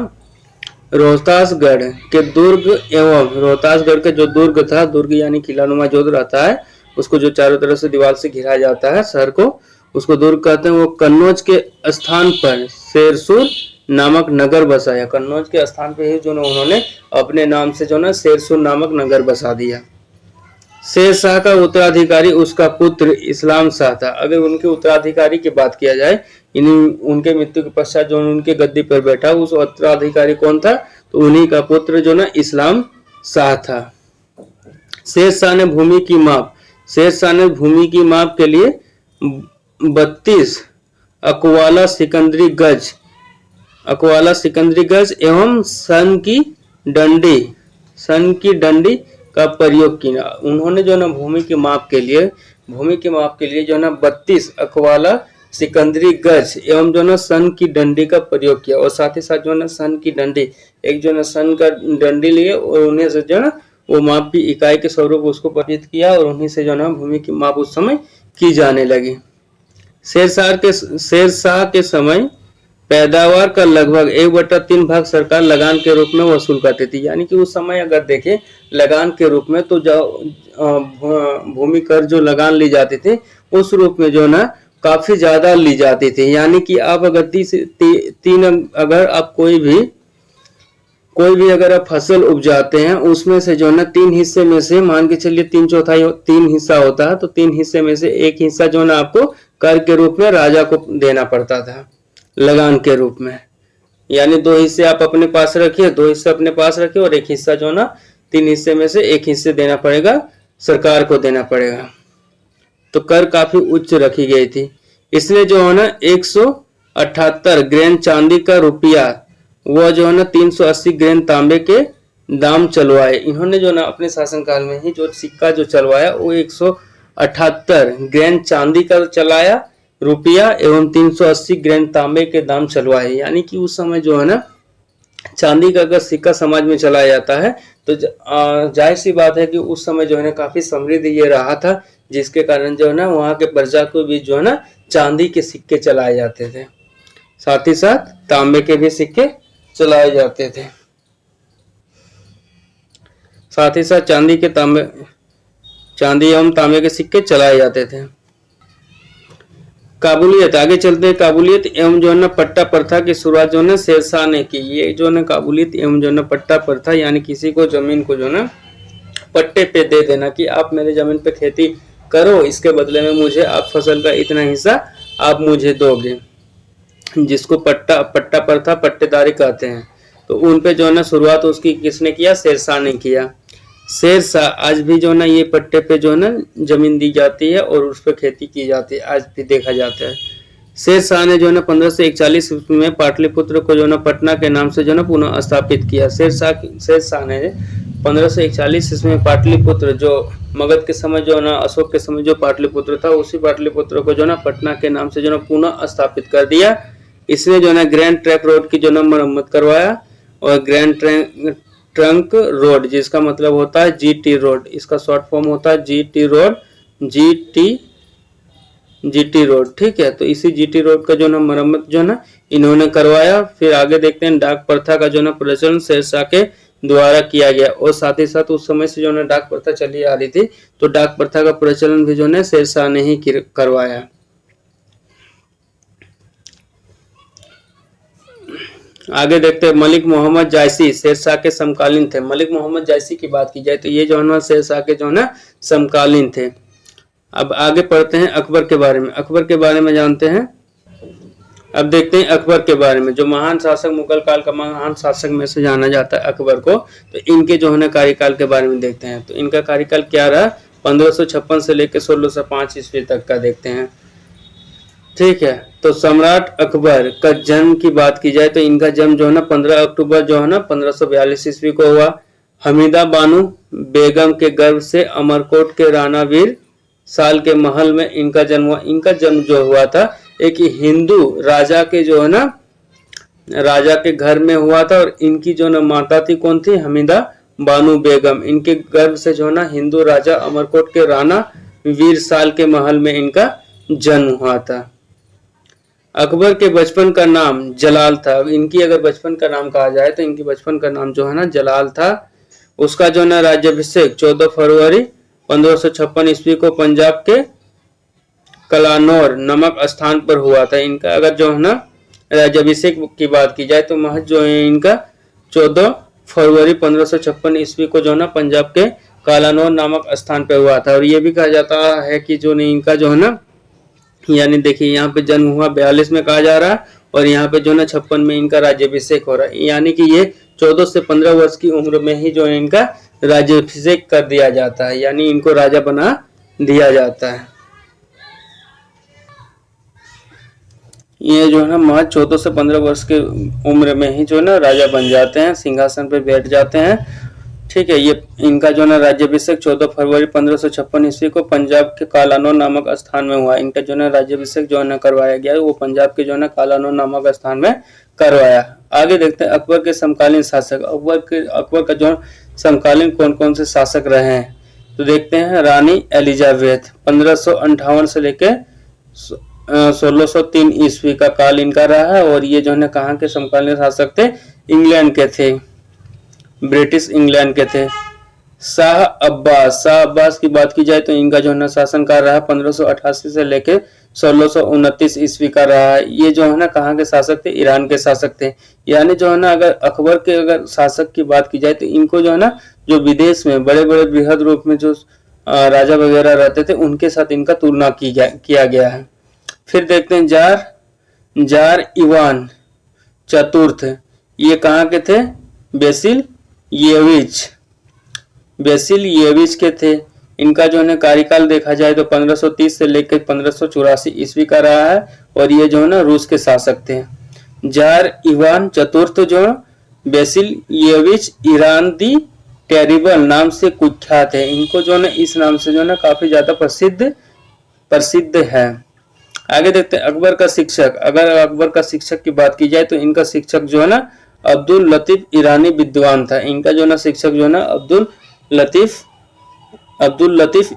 रोहतासगढ़ के दुर्ग एवं रोहतासगढ़ के जो दुर्ग था, दुर्ग यानी किलानुमा जो रहता है, उसको जो चारों तरफ से दीवार से घिरा जाता है शहर को, उसको दुर्ग कहते हैं। वो कन्नौज के स्थान पर शेरसूर नामक नगर बसाया। कन्नौज के स्थान पे ही जो ना उन्होंने अपने नाम से जो ना शेरसूर नामक नगर बसा दिया। शेर शाह का उत्तराधिकारी उसका पुत्र इस्लाम शाह था। अगर उनके उत्तराधिकारी की बात किया जाए, इन उनके मृत्यु के पश्चात जो उनके गद्दी पर बैठा उस उत्तराधिकारी कौन था, तो उन्हीं का पुत्र जो ना इस्लाम शाह था। शेर शाह ने भूमि की माप, शेर शाह ने भूमि की माप के लिए 32 अकवाला सिकंदरी गज एवं सन की डंडी का प्रयोग किया। उन्होंने जो ना भूमि की माप के लिए जो ना 32 अकवाला सिकंदरी गज एवं जो ना सन की डंडी का प्रयोग किया। और साथ ही साथ जो ना सन की डंडी, एक जो ना सन का डंडी लिए और उन्हें से जो ना वो माप की इकाई के स्वरूप उसको परिचित किया और उन्हीं से जो ना भूमि की माप उस समय की जाने लगी। शेर शाह के समय पैदावार का लगभग 1/3 भाग सरकार लगान के रूप में वसूल करती थी। यानी कि उस समय अगर देखें लगान के रूप में, तो भूमि कर जो लगान ली जाती थी उस रूप में जो ना काफी ज्यादा ली जाती थी। यानी कि आप अगर अगर आप कोई भी अगर आप फसल उपजाते हैं उसमें से जो ना 3 हिस्से में से मान के चलिए 3 हिस्सा होता है, तो 3 हिस्से में से 1 हिस्सा जो ना आपको कर के रूप में राजा को देना पड़ता था लगान के रूप में। यानी 2 हिस्से आप अपने पास रखिए, 2 हिस्से अपने पास रखिए और 1 हिस्सा जो ना 3 हिस्से में से 1 हिस्से देना पड़ेगा, सरकार को देना पड़ेगा। तो कर काफी उच्च रखी गई थी। इसलिए जो है ना 178 ग्रेन चांदी का रुपया, वह जो है ना 380 ग्रेन तांबे के दाम चलवाए। इन्होंने जो ना अपने शासनकाल में ही जो सिक्का जो चलवाया वो 178 ग्रेन चांदी का चलाया रुपया एवं 380 ग्रेन तांबे के दाम चलवाए। यानी कि उस समय जो है ना चांदी का अगर सिक्का समाज में चलाया जाता है तो जाहिर सी बात है कि उस समय जो है ना काफी समृद्ध ये रहा था, जिसके कारण जो है ना वहाँ के प्रजा को भी जो है ना चांदी के सिक्के चलाए जाते थे, साथ ही साथ तांबे के भी सिक्के चलाए जाते थे, साथ ही साथ चांदी एवं तांबे के सिक्के चलाए जाते थे। काबुलियत, आगे चलते हैं। काबुलियत एवं जो है ना पट्टा प्रथा की शुरुआत जो है ना शेर शाह ने की। ये जो है ना काबुलियत एवं जो है ना पट्टा प्रथा, यानी किसी को जमीन को जो है ना पट्टे पे दे देना कि आप मेरे जमीन पे खेती करो, इसके बदले में मुझे आप फसल का इतना हिस्सा आप मुझे दोगे, जिसको पट्टा प्रथा पट्टेदारी कहते हैं। तो उन पे जो है ना शुरुआत उसकी किसने किया, शेर शाह ने किया। शेर शाह आज भी जो है ना ये पट्टे पे जो है ना जमीन दी जाती है और उस पर खेती की जाती है, आज भी देखा जाता है। शेर शाह ने जो है ना 1541 में पाटलिपुत्र को जो है ना पटना के नाम से जो है ना पुनः स्थापित किया। शेर शाह ने 1541 इसमें पाटलिपुत्र, जो मगध के समय जो है ना अशोक के समय जो पाटलिपुत्र था, उसी पाटलिपुत्र को जो है ना पटना के नाम से जो है ना पुनः स्थापित कर दिया। इसने जो है ना ग्रैंड ट्रैंक रोड की जो है ना मरम्मत करवाया और ग्रैंड ट्रंक रोड, जिसका मतलब होता है जीटी रोड, इसका शॉर्ट फॉर्म होता है जीटी रोड, ठीक है। तो इसी जीटी रोड का जो ना मरम्मत जो ना इन्होंने करवाया। फिर आगे देखते हैं डाक प्रथा का जो ना प्रचलन शेर शाह के द्वारा किया गया और साथ ही साथ उस समय से जो ना डाक प्रथा चली आ रही थी, तो डाक प्रथा का प्रचलन भी जो ना शेर शाह ने ही करवाया। आगे देखते हैं मलिक मोहम्मद जायसी शेर शाह के समकालीन थे। मलिक मोहम्मद जायसी की बात की जाए तो ये जो है शेर शाह के जो है ना समकालीन थे। अब आगे पढ़ते हैं अकबर के बारे में। अकबर के बारे में जानते हैं। अब देखते हैं अकबर के बारे में, जो महान शासक, मुगल काल का महान शासक में से जाना जाता है अकबर को। तो इनके जो है ना कार्यकाल के बारे में देखते हैं। तो इनका कार्यकाल क्या रहा, 1556 से लेकर 1605 ईस्वी तक का देखते हैं, ठीक है। तो सम्राट अकबर का जन्म की बात की जाए तो इनका जन्म जो है ना 15 अक्टूबर जो है ना 1542 ईस्वी को हुआ। हमीदा बानो बेगम के गर्भ से अमरकोट के राणा वीर साल के महल में इनका जन्म हुआ। इनका जन्म जो हुआ था एक हिंदू राजा के जो है ना राजा के घर में हुआ था और इनकी जो ना माता थी कौन थी, हमीदा बानो बेगम। इनके गर्भ से जो है ना हिंदू राजा अमरकोट के राणा वीर साल के महल में इनका जन्म हुआ था। अकबर के बचपन का नाम जलाल था। इनकी अगर बचपन का नाम कहा जाए तो इनकी बचपन का नाम जो है ना जलाल था। उसका जो है राज्याभिषेक 14 फरवरी 1556 ईस्वी को पंजाब के कलानौर नमक स्थान पर हुआ था। इनका अगर जो है ना राज्याभिषेक की बात की जाए तो महज जो है इनका 14 फरवरी 1556 ईस्वी को जो है ना पंजाब के कालानौर नामक स्थान पे हुआ था। और ये भी कहा जाता है कि जो नहीं इनका जो है ना, यानी देखिए यहाँ पे जन्म हुआ 42 में कहा जा रहा है, और यहाँ पे जो है 56 में इनका राज्याभिषेक हो रहा है। यानी कि ये 14 से 15 वर्ष की उम्र में ही जो है इनका राज्याभिषेक कर दिया जाता है, यानी इनको राजा बना दिया जाता है। ये जो है ना महज 14 से 15 वर्ष की उम्र में ही जो है ना राजा बन जाते हैं, सिंहासन पर बैठ जाते हैं। ठीक है, ये इनका जो है ना राज्याभिषेक 14 फरवरी 1556 ईस्वी को पंजाब के कालानौर नामक स्थान में हुआ। इनका जो है ना राज्याभिषेक जो है ना करवाया गया है, वो पंजाब के जो है ना कालानौर नामक स्थान में करवाया। आगे देखते हैं अकबर के समकालीन शासक। अकबर का जो है समकालीन कौन कौन से शासक रहे हैं, तो देखते हैं। रानी एलिजाबेथ 1558 से लेके 1603 ईस्वी का काल इनका रहा है, और ये जो है कहाँ के समकालीन शासक थे, इंग्लैंड के थे, ब्रिटिश इंग्लैंड के थे। शाह अब्बास की बात की जाए तो इनका जो है ना शासनकाल रहा 1588 से लेके 1629 ईस्वी का रहा है। ये जो है ना कहाँ के शासक थे, ईरान के शासक थे। यानी जो है ना अगर अकबर के अगर शासक की बात की जाए तो इनको जो है ना जो विदेश में बड़े बड़े बृहद रूप में जो राजा वगैरह रहते थे उनके साथ इनका तुलना किया गया है। फिर देखते हैं जार इवान चतुर्थ, ये कहाँ के थे, बेसिल येविच के थे। इनका जो है कार्यकाल देखा जाए तो 1530 से लेकर 1584 ईस्वी का रहा है, और ये जो है ना रूस के शासक थे। जार इवान चतुर्थ जो बेसिल येविच ईरान दी टेरिबल नाम से कुख्यात है। इनको जो है ना इस नाम से जो है ना काफी ज्यादा प्रसिद्ध है। आगे देखते हैं अकबर का शिक्षक। अगर अकबर का शिक्षक की बात की जाए तो इनका शिक्षक जो है ना अब्दुल लतीफ ईरानी विद्वान था। इनका जो है ना शिक्षक जो है ना अब्दुल लतीफ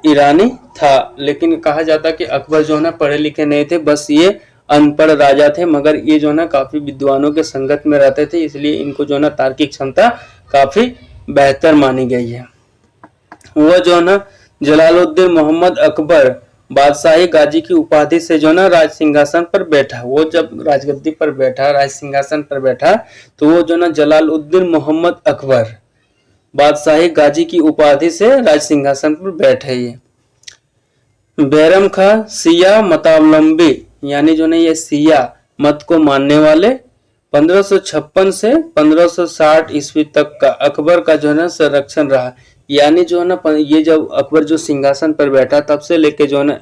ईरानी था। लेकिन कहा जाता कि अकबर जो है ना पढ़े लिखे नहीं थे, बस ये अनपढ़ राजा थे, मगर ये जो है ना काफी विद्वानों के संगत में रहते थे, इसलिए इनको जो है ना तार्किक क्षमता काफी बेहतर मानी गई है। वो जो है ना जलालुद्दीन मोहम्मद अकबर बादशाही गाजी की उपाधि से जो ना राज सिंहासन पर बैठा। वो जब राजगद्दी पर बैठा, राज सिंहासन पर बैठा, तो वो जो ना जलालुद्दीन मोहम्मद अकबर बादशाही गाजी की उपाधि से राज सिंहासन पर बैठे। ये बैरम खां शिया मतावलंबी, यानी जो ना ये शिया मत को मानने वाले, 1556 से 1560 ईस्वी तक का अकबर का जो है ना संरक्षण रहा। यानी जो है ना ये जब अकबर जो सिंहासन पर बैठा तब से लेके जो है ना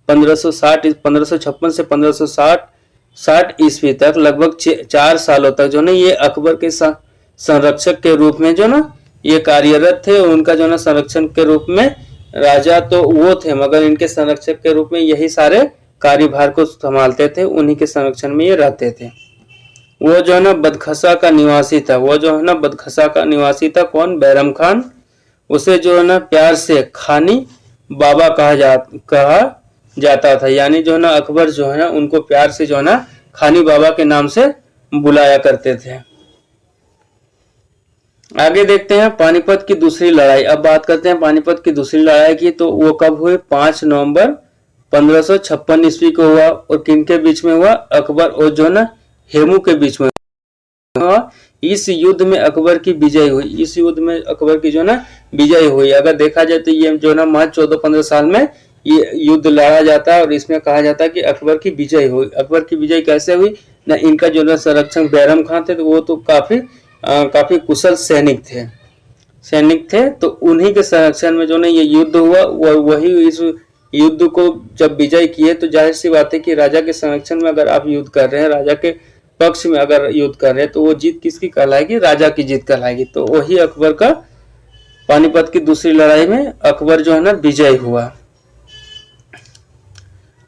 1556 से 1560 ईस्वी तक लगभग 4 सालों तक जो है ना ये अकबर के संरक्षक के रूप में जो ना ये कार्यरत थे। उनका जो ना संरक्षण के रूप में राजा तो वो थे, मगर इनके संरक्षक के रूप में यही सारे कार्यभार को संभालते थे, उन्हीं के संरक्षण में ये रहते थे। वो जो है ना बदखसा का निवासी था। वो जो है ना बदखसा का निवासी था कौन, बैरम खान। उसे जो है ना प्यार से खानी बाबा कहा जाता था। यानी जो है ना अकबर जो है ना उनको प्यार से जो है ना खानी बाबा के नाम से बुलाया करते थे। आगे देखते हैं पानीपत की दूसरी लड़ाई। अब बात करते हैं पानीपत की दूसरी लड़ाई की, तो वो कब हुई, 5 नवंबर 1556 ईस्वी को हुआ। और किनके बीच में हुआ, अकबर और जो है ना हेमू के बीच में हुआ। इस युद्ध में अकबर की विजय हुई। इस युद्ध में अकबर की जो है ना विजय हुई। अगर देखा जाए तो ये जो है ना महज 14-15 साल में ये युद्ध लड़ा जाता है, और इसमें कहा जाता है कि अकबर की विजय हुई। अकबर की विजय कैसे हुई ना, इनका जो है संरक्षक बैरम खान थे, तो वो तो काफी कुशल सैनिक थे, तो उन्हीं के संरक्षण में जो ना ये युद्ध हुआ। वही इस युद्ध को जब विजय किए, तो जाहिर सी बात है कि राजा के संरक्षण में अगर आप युद्ध कर रहे हैं, राजा के पक्ष में अगर युद्ध कर रहे हैं, तो वो जीत किसकी कहलाएगी, राजा की जीत कहलाएगी। तो वही अकबर का पानीपत की दूसरी लड़ाई में अकबर जो है ना विजय हुआ।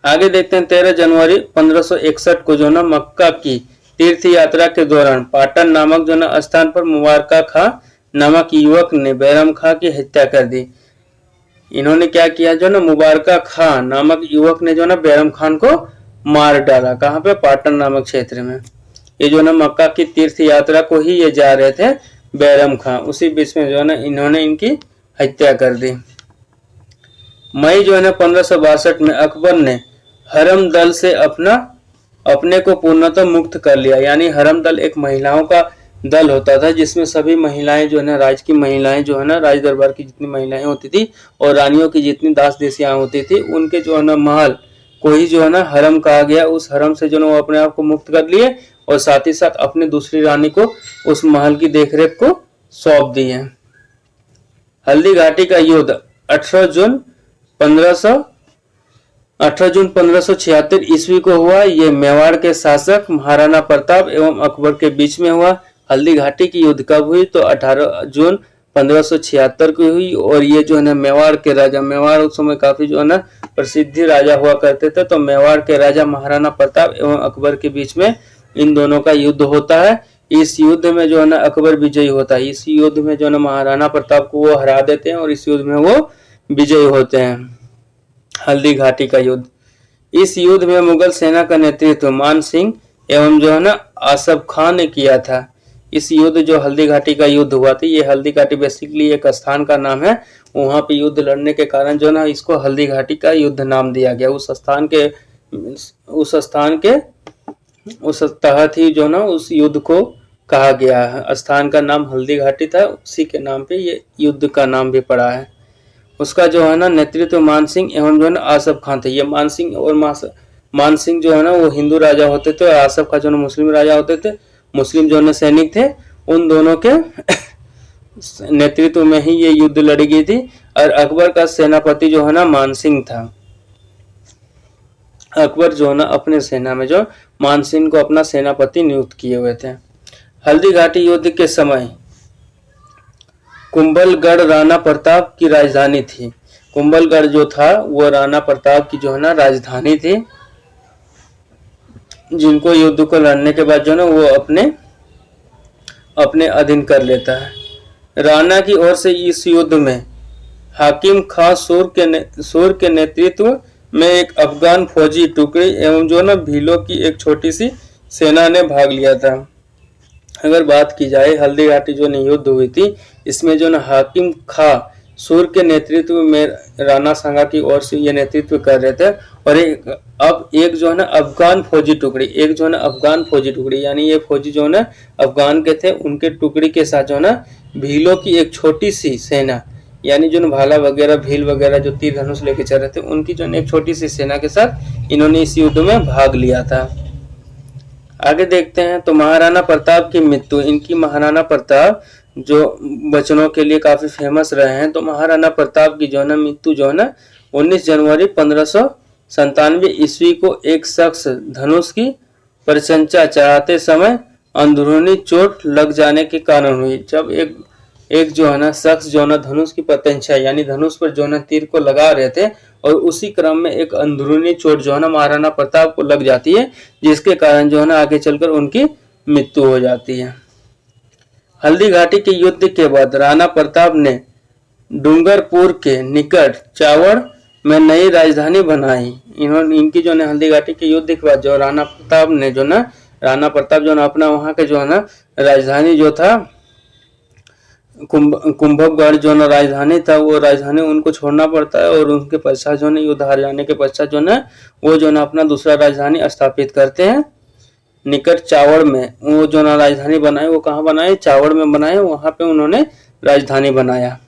आगे देखते हैं 13 जनवरी 1561 को जो ना मक्का की तीर्थ यात्रा के दौरान पाटन नामक जो ना स्थान पर मुबारका खां नामक युवक ने बैरम खां की हत्या कर दी। इन्होंने क्या किया, जो ना मुबारका खां नामक युवक ने जो ना बैरम खान को मार डाला। कहाँ पे, पाटन नामक क्षेत्र में। ये जो ना मक्का की तीर्थ यात्रा को ही ये जा रहे थे बैरम खां, उसी बीच में जो है ना इन्होंने इनकी हत्या कर दी। मई जो है ना 1562 में अकबर ने हरम दल से अपने को पूर्णतः मुक्त कर लिया। यानी हरम दल एक महिलाओं का दल होता था, जिसमें सभी महिलाएं जो है ना, राज्य की महिलाएं जो है ना, राज दरबार की जितनी महिलाएं होती थी और रानियों की जितनी दास दासियां होती थी, उनके जो है ना महल को ही जो है ना हरम कहा गया। उस हरम से जो है वो अपने आप को मुक्त कर लिए और साथ ही साथ अपनी दूसरी रानी को उस महल की देखरेख को सौंप दिए। हल्दी घाटी का युद्ध 18 जून 1576 ईस्वी को हुआ। ये मेवाड़ के शासक महाराणा प्रताप एवं अकबर के बीच में हुआ। हल्दी घाटी की युद्ध कब हुई? तो 18 जून 1576 को हुई। और ये जो है ना मेवाड़ के राजा, मेवाड़ उस समय काफी जो है ना प्रसिद्धि राजा हुआ करते थे, तो मेवाड़ के राजा महाराणा प्रताप एवं अकबर के बीच में इन दोनों का युद्ध होता है। इस युद्ध में जो है ना अकबर विजयी होता है। इस युद्ध में जो है ना महाराणा प्रताप को वो हरा देते हैं और इस युद्ध में वो विजयी होते हैं। हल्दी घाटी का युद्ध, इस युद्ध में मुगल सेना का नेतृत्व मान सिंह एवं जो है ना आसफ खान ने किया था। इस युद्ध जो हल्दी घाटी का युद्ध हुआ था, ये हल्दी घाटी बेसिकली एक स्थान का नाम है। वहां पे युद्ध लड़ने के कारण जो है ना इसको हल्दी घाटी का युद्ध नाम दिया गया। उस तहत ही जो ना उस युद्ध को कहा गया है। स्थान का नाम हल्दी घाटी था, उसी के नाम पे ये युद्ध का नाम भी पड़ा है। उसका जो है ना नेतृत्व मान सिंह एवं जो है ना आसफ खान थे। ये मान सिंह जो है ना वो हिंदू राजा होते थे और आसफ खान जो है मुस्लिम राजा होते थे, मुस्लिम जो है ना सैनिक थे। उन दोनों के नेतृत्व में ही ये युद्ध लड़ी गई थी। और अकबर का सेनापति जो है ना मान सिंह था। अकबर जो है ना अपने सेना में जो मान सिंह को अपना सेनापति नियुक्त किए हुए थे। हल्दी घाटी युद्ध के समय कुंभलगढ़ राणा प्रताप की राजधानी थी। कुंभलगढ़ जो था वो राणा प्रताप की जो है ना राजधानी थी, जिनको युद्ध को लड़ने के बाद जो है ना वो अपने अधीन कर लेता है। राणा की ओर से इस युद्ध में हाकिम खां सूर के नेतृत्व में एक अफगान फौजी टुकड़ी एवं जो ना भीलों की एक छोटी सी सेना ने भाग लिया था। अगर बात की जाए हल्दी घाटी जो युद्ध हुई थी, इसमें जो ना हाकिम खां सूर के नेतृत्व में राणा सांगा की ओर से ये नेतृत्व कर रहे थे। और एक जो है ना अफगान फौजी टुकड़ी यानी ये फौजी जो है ना अफगान के थे, उनके टुकड़ी के साथ जो है ना भीलों की एक छोटी सी सेना, यानी जो भाला वगैरह भील वगैरह जो तीर धनुष लेके चल रहे थे, उनकी जो एक छोटी सी सेना के साथ इन्होंने इस युद्ध में भाग लिया था। आगे देखते हैं तो महाराणा प्रताप की मृत्यु। इनकी महाराणा प्रताप जो बचनों के लिए काफी फेमस रहे हैं, तो महाराणा प्रताप की जो है ना मृत्यु जो है ना 19 जनवरी 1597 ईस्वी को एक शख्स धनुष की परिचर्चा चढ़ाते समय अंदरूनी चोट लग जाने के कारण हुई। जब एक जो है ना शख्स जो है ना धनुष की प्रत्यंचा यानी धनुष पर जो है ना तीर को लगा रहे थे और उसी क्रम में एक अंदरूनी चोट जो है ना महाराणा प्रताप को लग जाती है, जिसके कारण जो है ना आगे चलकर उनकी मृत्यु हो जाती है। हल्दी घाटी के युद्ध के बाद राणा प्रताप ने डूंगरपुर के निकट चावड़ में नई राजधानी बनाई। इनकी जो है हल्दी घाटी के युद्ध के बाद जो राणा प्रताप जो है अपना वहां के जो है ना राजधानी जो था कुंभलगढ़ जो ना राजधानी था, वो राजधानी उनको छोड़ना पड़ता है और उनके पश्चात जो है युद्ध हार जाने के पश्चात जो है वो जो ना अपना दूसरा राजधानी स्थापित करते हैं निकट चावड़ में। वो जो ना राजधानी बनाए, वो कहाँ बनाए? चावड़ में बनाए। वहां पे उन्होंने राजधानी बनाया।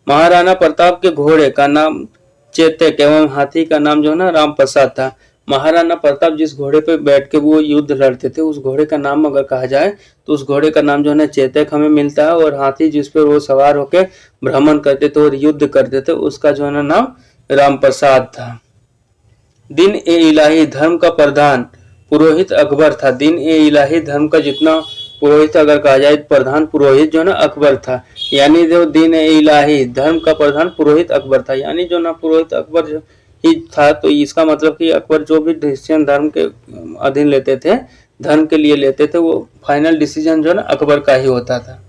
महाराणा प्रताप के घोड़े का नाम चेतक एवं हाथी का नाम जो है ना रामप्रसाद था। महाराणा प्रताप जिस घोड़े पे बैठ के वो युद्ध लड़ते थे, उस घोड़े का नाम अगर कहा जाए तो उस घोड़े का नाम जो है ना चेतक हमें मिलता है। और हाथी जिस पर वो सवार होकर भ्रमण करते थे और युद्ध करते थे, उसका जो है ना नाम रामप्रसाद था। दिन ए इलाही धर्म का प्रधान पुरोहित अकबर था। दिन ए इलाही धर्म का जितना पुरोहित अगर कहा जाए, प्रधान पुरोहित जो ना अकबर था। यानी जो दिन ए इलाही धर्म का प्रधान पुरोहित अकबर था, यानी जो ना पुरोहित अकबर जो ही था। तो इसका मतलब कि अकबर जो भी डिसीजन धर्म के अधीन लेते थे, धर्म के लिए लेते थे, वो फाइनल डिसीजन जो ना अकबर का ही होता था।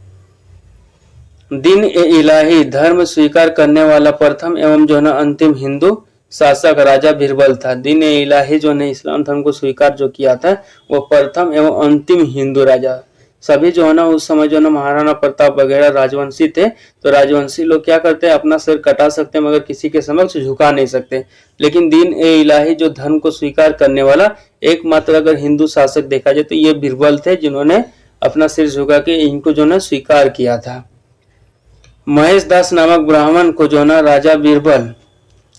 दिन ए इलाही धर्म स्वीकार करने वाला प्रथम एवं जो ना अंतिम हिंदू शासक राजा बीरबल था। दिन ए इलाही जो ने इस्लाम धर्म को स्वीकार जो किया था, वो प्रथम एवं अंतिम हिंदू राजा। सभी जो है ना उस समय जो ना महाराणा प्रताप वगैरह राजवंशी थे, तो राजवंशी लोग क्या करते हैं, अपना सिर कटा सकते हैं मगर किसी के समक्ष झुका नहीं सकते। लेकिन दिन ए इलाही जो धर्म को स्वीकार करने वाला एकमात्र अगर हिंदू शासक देखा जाए तो ये बीरबल थे, जिन्होंने अपना सिर झुका के इनको जो ना स्वीकार किया था। महेश दास नामक ब्राह्मण को जो ना राजा बीरबल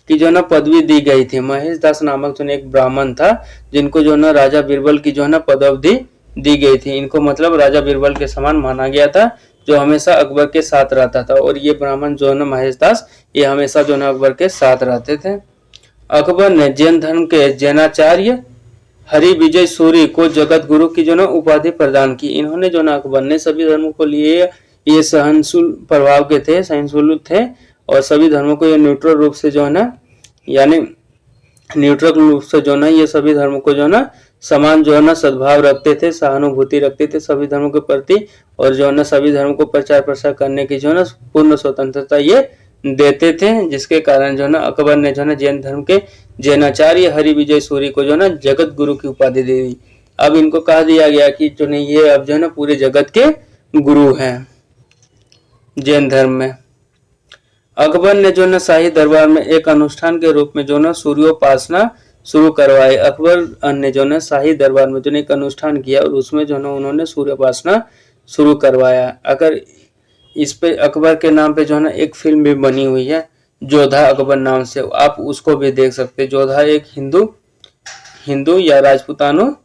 की जो ना पदवी दी गई थी। महेश दास नामक जो एक ब्राह्मण था जिनको जो ना राजा बीरबल की जो ना पदवी दी गई थी। इनको मतलब राजा बीरबल के समान माना गया था, जो हमेशा अकबर के साथ रहता था। और ये ब्राह्मण जो ना महेश दास, ये हमेशा जो ना अकबर के साथ रहते थे। अकबर ने जैन धर्म के जैनाचार्य हरि विजय सूरी को जगत गुरु की जो ना उपाधि प्रदान की। इन्होंने जो ना अकबर ने सभी धर्मों को लिए ये सहनशील प्रभाव के थे, सहनशील थे, और सभी धर्मों को ये न्यूट्रल रूप से जो है ना, यानी न्यूट्रल रूप से जो ना ये सभी धर्मों को जो ना समान जो है ना सद्भाव रखते थे, सहानुभूति रखते थे सभी धर्मों के प्रति, और जो है ना सभी धर्मों को प्रचार प्रसार करने की जो है ना पूर्ण स्वतंत्रता ये देते थे। जिसके कारण जो है ना अकबर ने जो है ना जैन धर्म के जैनाचार्य हरि विजय सूरी को जो है ना जगत गुरु की उपाधि दे दी। अब इनको कहा दिया गया कि जो नहीं ये अब जो है ना पूरे जगत के गुरु हैं जैन धर्म में। अकबर ने जो ना शाही दरबार में एक अनुष्ठान के रूप में जो ना सूर्योपासना शुरू करवाई। अकबर ने जो ना शाही दरबार में जो एक अनुष्ठान किया और उसमें जो ना उन्होंने सूर्योपासना शुरू करवाया। अगर इस पे अकबर के नाम पे जो है ना एक फिल्म भी बनी हुई है जोधा अकबर नाम से, आप उसको भी देख सकते हैं। जोधा एक हिंदू या राजपूतानो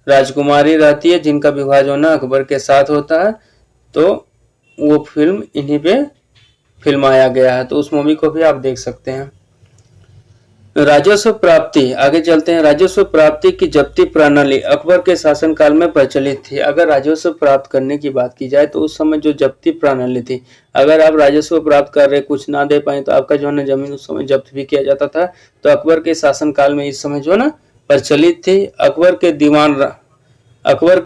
राजकुमारी रहती है जिनका विवाह जो ना अकबर के साथ होता है, तो वो फिल्म इन्हीं पे फिल्माया गया है, तो उस मूवी को भी आप देख सकते हैं। राजस्व प्राप्ति, आगे चलते हैं। राजस्व प्राप्ति की जब्ती प्रणाली अकबर के शासनकाल में प्रचलित थी। अगर राजस्व प्राप्त करने की बात की जाए तो उस समय जो जब्ती प्रणाली थी, अगर आप राजस्व प्राप्त कर रहे कुछ ना दे पाए तो आपका जो है ना जमीन उस समय जब्त भी किया जाता था। तो अकबर के शासनकाल में इस समय जो है ना प्रचलित थी। अकबर के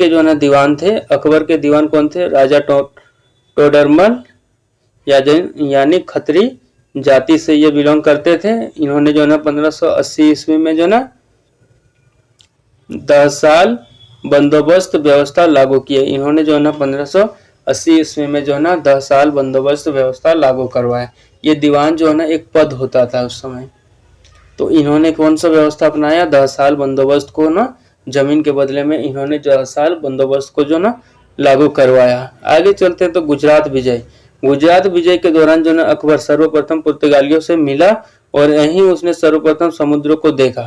जो है ना दीवान थे। अकबर के दीवान कौन थे? राजा टोडरमल यानी खत्री जाति से ये बिलोंग करते थे। इन्होंने जो है ना 1580 ईस्वी में जो ना 10 साल बंदोबस्त व्यवस्था लागू किए। इन्होंने जो है ना 1580 ईस्वी में जो है ना 10 साल बंदोबस्त व्यवस्था लागू करवाया। ये दीवान जो है ना एक पद होता था उस समय। तो इन्होंने कौन सा व्यवस्था अपनाया? 10 साल बंदोबस्त को ना जमीन के बदले में इन्होंने 10 साल बंदोबस्त को जो ना लागू करवाया। आगे चलते हैं तो गुजरात विजय के दौरान जो ना अकबर सर्वप्रथम पुर्तगालियों से मिला और यहीं उसने सर्वप्रथम समुद्र को देखा।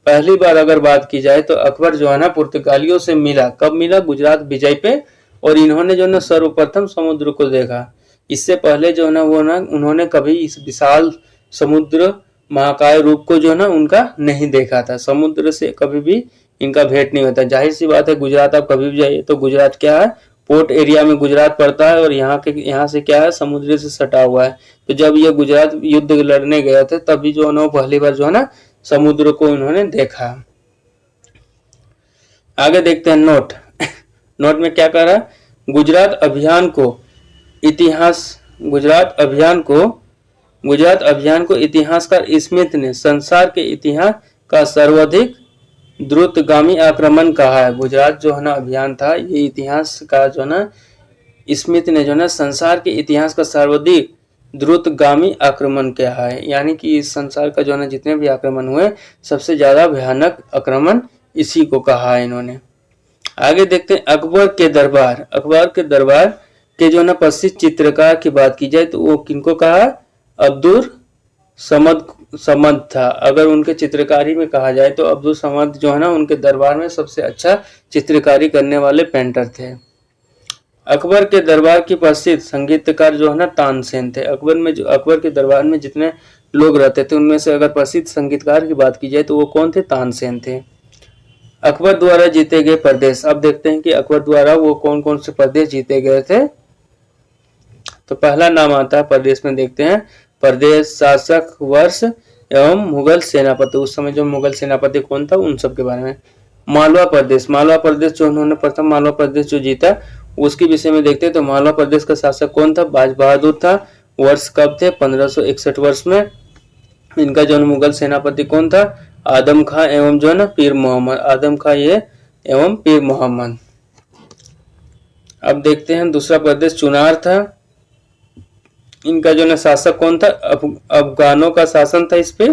पहली बार अगर बात की जाए तो अकबर जो है ना पुर्तगालियों से मिला। कब मिला? गुजरात विजय पे। और इन्होंने जो ना सर्वप्रथम समुद्र को देखा। इससे पहले जो है ना वो ना उन्होंने कभी इस विशाल समुद्र महाकाय रूप को जो ना उनका नहीं देखा था। समुद्र से कभी भी इनका भेंट नहीं होता। जाहिर सी बात है, गुजरात आप कभी भी जाइए तो गुजरात क्या है, पोर्ट एरिया में गुजरात पड़ता है और यहाँ से क्या है, समुद्र से सटा हुआ है। तो जब ये गुजरात युद्ध लड़ने गए थे तभी जो है ना पहली बार जो है ना समुद्र को इन्होंने देखा। आगे देखते हैं नोट। नोट में क्या कह रहा है? गुजरात अभियान को इतिहासकार स्मिथ ने संसार के इतिहास का सर्वाधिक द्रुतगामी आक्रमण कहा है। गुजरात जो है ना अभियान था, ये इतिहास का जो है ना स्मिथ ने जो है ना संसार के इतिहास का सर्वाधिक द्रुतगामी आक्रमण कहा है। यानी कि इस संसार का जो है ना जितने भी आक्रमण हुए सबसे ज्यादा भयानक आक्रमण इसी को कहा है इन्होंने। आगे देखते हैं अकबर के दरबार के जो है ना प्रसिद्ध चित्रकार की बात की जाए तो वो किनको कहा? अब्दुल समद था। अगर उनके चित्रकारी में कहा जाए तो अब्दुल समद जो है ना उनके दरबार में सबसे अच्छा चित्रकारी करने वाले पेंटर थे। अकबर के दरबार की प्रसिद्ध संगीतकार जो है ना तानसेन थे। अकबर के दरबार में जितने लोग रहते थे उनमें से अगर प्रसिद्ध संगीतकार की बात की जाए तो वो कौन थे? तानसेन थे। अकबर द्वारा जीते गए प्रदेश। अब देखते हैं कि अकबर द्वारा वो कौन कौन से प्रदेश जीते गए थे। तो पहला नाम आता है प्रदेश में, देखते हैं प्रदेश, शासक, वर्ष एवं मुगल सेनापति। उस समय जो मुगल सेनापति कौन था उन सब के बारे में। मालवा प्रदेश जो उन्होंने प्रथम मालवा प्रदेश जो जीता उसके विषय में देखते हैं। तो मालवा प्रदेश का शासक कौन था? बाज बहादुर था। वर्ष कब थे? 1561 वर्ष में। इनका जो मुगल सेनापति कौन था? आदम खां एवं जो है ना पीर मोहम्मद। अब देखते हैं दूसरा प्रदेश चुनार था। इनका जो ना शासक कौन था? अफगानों का शासन था इस पे।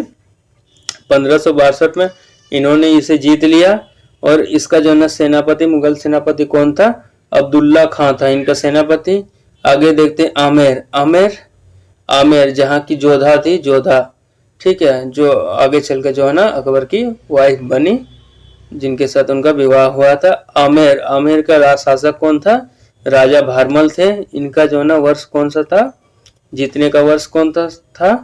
1562 में इन्होंने इसे जीत लिया और इसका जो है ना सेनापति, मुगल सेनापति कौन था? अब्दुल्ला खां था इनका सेनापति। आगे देखते हैं आमेर। आमेर आमेर जहाँ की जोधा थी, जोधा, ठीक है, जो आगे चल के जो है ना अकबर की वाइफ बनी, जिनके साथ उनका विवाह हुआ था। आमेर, आमेर का राज शासक कौन था? राजा भारमल थे। इनका जो है ना वर्ष कौन सा था? जीतने का वर्ष कौन था?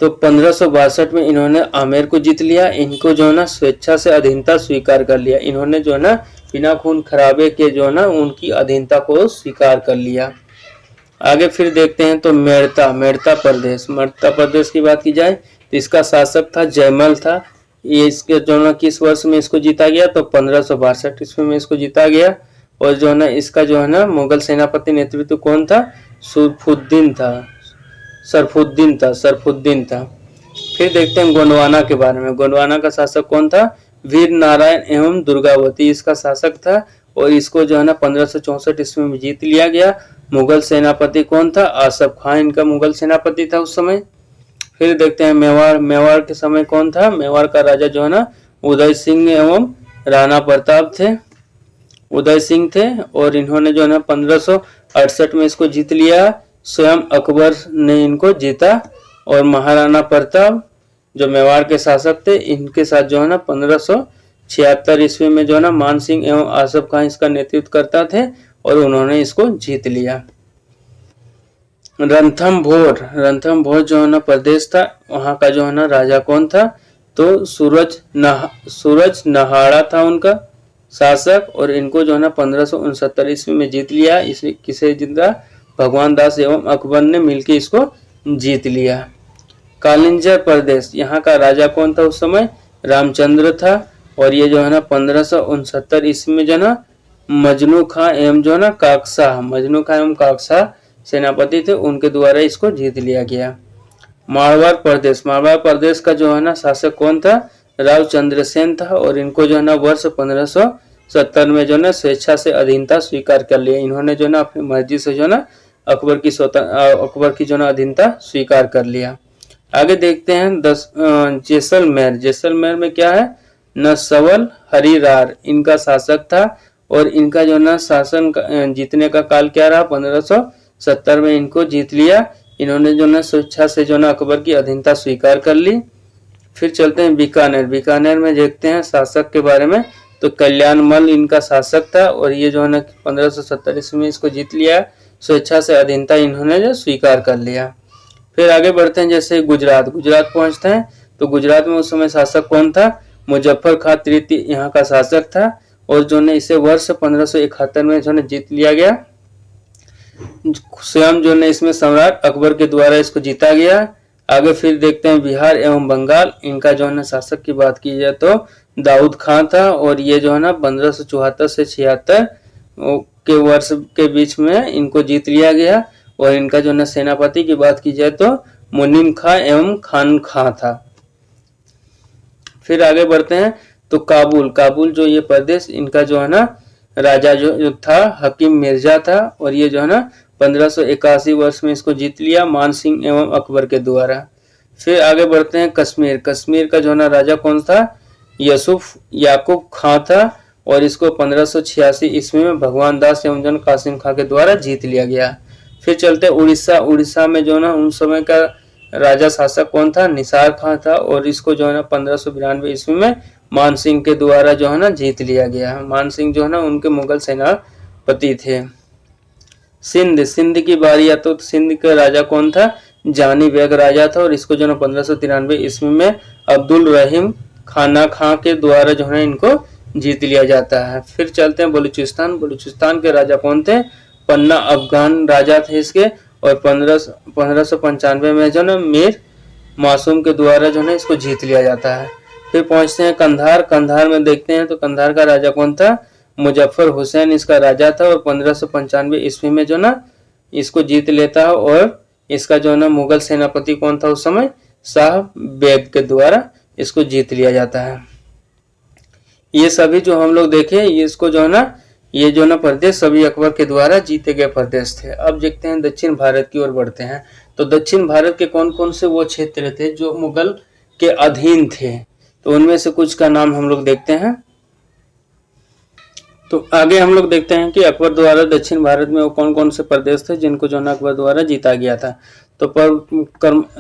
तो 1562 में इन्होंने आमेर को जीत लिया। इनको जो है ना स्वेच्छा से अधीनता स्वीकार कर लिया। इन्होंने जो है ना बिना खून खराबे के जो है ना उनकी अधीनता को स्वीकार कर लिया। आगे फिर देखते हैं तो मेड़ता, मेड़ता प्रदेश, मेड़ता प्रदेश की बात की जाए तो इसका शासक था जयमल था। ये इसके जो है किस वर्ष में इसको जीता गया? तो 1562 ईस्वी में इसको जीता गया। और जो है ना इसका जो है ना मुगल सेनापति नेतृत्व कौन था? सरफुद्दीन था, सरफुद्दीन था, सरफुद्दीन था। फिर देखते हैं गोंडवाना के बारे में। गोंडवाना का शासक कौन था? वीर नारायण एवं दुर्गावती इसका शासक था। और इसको जो है ना 1564 ईस्वी में जीत लिया गया। मुगल सेनापति कौन था? आसफ खान इनका मुगल सेनापति था उस समय। फिर देखते हैं मेवाड़। मेवाड़ के समय कौन था? मेवाड़ का राजा जो है ना उदय सिंह एवं राणा प्रताप थे, उदय सिंह थे। और इन्होंने जो है ना 1568 में इसको जीत लिया। स्वयं अकबर ने इनको जीता। और महाराणा प्रताप जो मेवाड़ के शासक थे, इनके साथ जो है ना 1576 ईस्वी में जो है ना मान सिंह एवं आसफ खान इसका नेतृत्व करता थे और उन्होंने इसको जीत लिया। रणथंभौर, रणथंभौर जो है ना प्रदेश था, वहां का जो है ना राजा कौन था? तो सूरज नहाड़ा था उनका शासक। और इनको जो है ना 1569 ईस्वी में जीत लिया। इसे किसे जीता? भगवान दास एवं अकबर ने मिलकर इसको जीत लिया। कालिंजर प्रदेश, यहाँ का राजा कौन था उस समय? रामचंद्र था। और ये जो है ना 1569 ईस्वी में जो है ना मजनू खां एवं जो है ना काकशाह, मजनू खां एवं काकशाह सेनापति थे, उनके द्वारा इसको जीत लिया गया। मारवाड़ प्रदेश, मारवाड़ प्रदेश का जो है ना शासक कौन था? राव चंद्रसेन था। और इनको जो है ना वर्ष 1570 में जो है ना स्वेच्छा से अधीनता स्वीकार कर लिया। इन्होंने जो है ना अपनी मर्जी से जो है ना अकबर की जो है ना अधीनता स्वीकार कर लिया। आगे देखते हैं जैसलमेर। जैसलमेर में क्या है? नसवल हरिरार इनका शासक था। और इनका जो ना शासन जीतने का काल क्या रहा? 1570 में इनको जीत लिया। इन्होंने जो ना स्वेच्छा से जो ना अकबर की अधीनता स्वीकार कर ली। फिर चलते हैं बीकानेर। बीकानेर में देखते हैं शासक के बारे में। तो कल्याणमल इनका शासक था। और ये जो है ना 1570 ईस्वी में इसको जीत लिया। स्वेच्छा से अधीनता इन्होंने जो स्वीकार कर लिया। फिर आगे बढ़ते हैं जैसे गुजरात। गुजरात पहुंचते हैं तो गुजरात में उस समय शासक कौन था? मुजफ्फर खां तृतीय यहाँ का शासक था। और जो ने इसे वर्ष 1571 में जो ने जीत लिया गया। स्वयं जो ने इसमें सम्राट अकबर के द्वारा इसको जीता गया। आगे फिर देखते हैं बिहार एवं बंगाल। इनका जो है ना शासक की बात की जाए तो दाऊद खां था। और ये जो है ना 1574 से 76 के वर्ष के बीच में इनको जीत लिया गया। और इनका जो है ना सेनापति की बात की जाए तो मुनीम खां एवं खान खां था। फिर आगे बढ़ते हैं तो काबुल। काबुल जो ये प्रदेश, इनका जो है ना राजा जो था हकीम मिर्जा था। और ये जो है ना 1581 वर्ष में इसको जीत लिया मान सिंह एवं अकबर के द्वारा। फिर आगे बढ़ते हैं कश्मीर। कश्मीर का जो है ना राजा कौन था? यूसुफ याकूब खां था। और इसको 1586 ईस्वी में भगवान दास एवं जन कासिम खां के द्वारा जीत लिया गया। फिर चलते उड़ीसा। उड़ीसा में जो ना उन समय का राजा शासक कौन था? निसार खां था। और इसको जो है ना 1592 ईस्वी में मान सिंह के द्वारा जो है ना जीत लिया गया। मान सिंह जो है ना उनके मुगल सेनापति थे। सिंध। सिंध की बारी आती तो सिंध का राजा कौन था? जानी बेग राजा था। और इसको जो है 1593 ईस्वी में अब्दुल रहीम खाना खां के द्वारा जो है इनको जीत लिया जाता है। फिर चलते हैं बलूचिस्तान। बलूचिस्तान के राजा कौन थे? पन्ना अफगान राजा थे इसके। और 1595 में जो ना मीर मासूम के द्वारा जो है इसको जीत लिया जाता है। फिर पहुंचते हैं कंधार। कंधार में देखते हैं तो कंधार का राजा कौन था? मुजफ्फर हुसैन इसका राजा था। और 1595 ईस्वी में जो ना इसको जीत लेता है। और इसका जो ना मुगल सेनापति कौन था उस समय? शाह बेग के द्वारा इसको जीत लिया जाता है। ये सभी जो हम लोग देखे, ये इसको जो है ना ये जो ना प्रदेश सभी अकबर के द्वारा जीते गए प्रदेश थे। अब देखते हैं दक्षिण भारत की ओर बढ़ते हैं। तो दक्षिण भारत के कौन कौन से वो क्षेत्र थे जो मुगल के अधीन थे? तो उनमें से कुछ का नाम हम लोग देखते हैं। तो आगे हम लोग देखते हैं कि अकबर द्वारा दक्षिण भारत में वो कौन कौन से प्रदेश थे जिनको जो है अकबर द्वारा जीता गया था। तो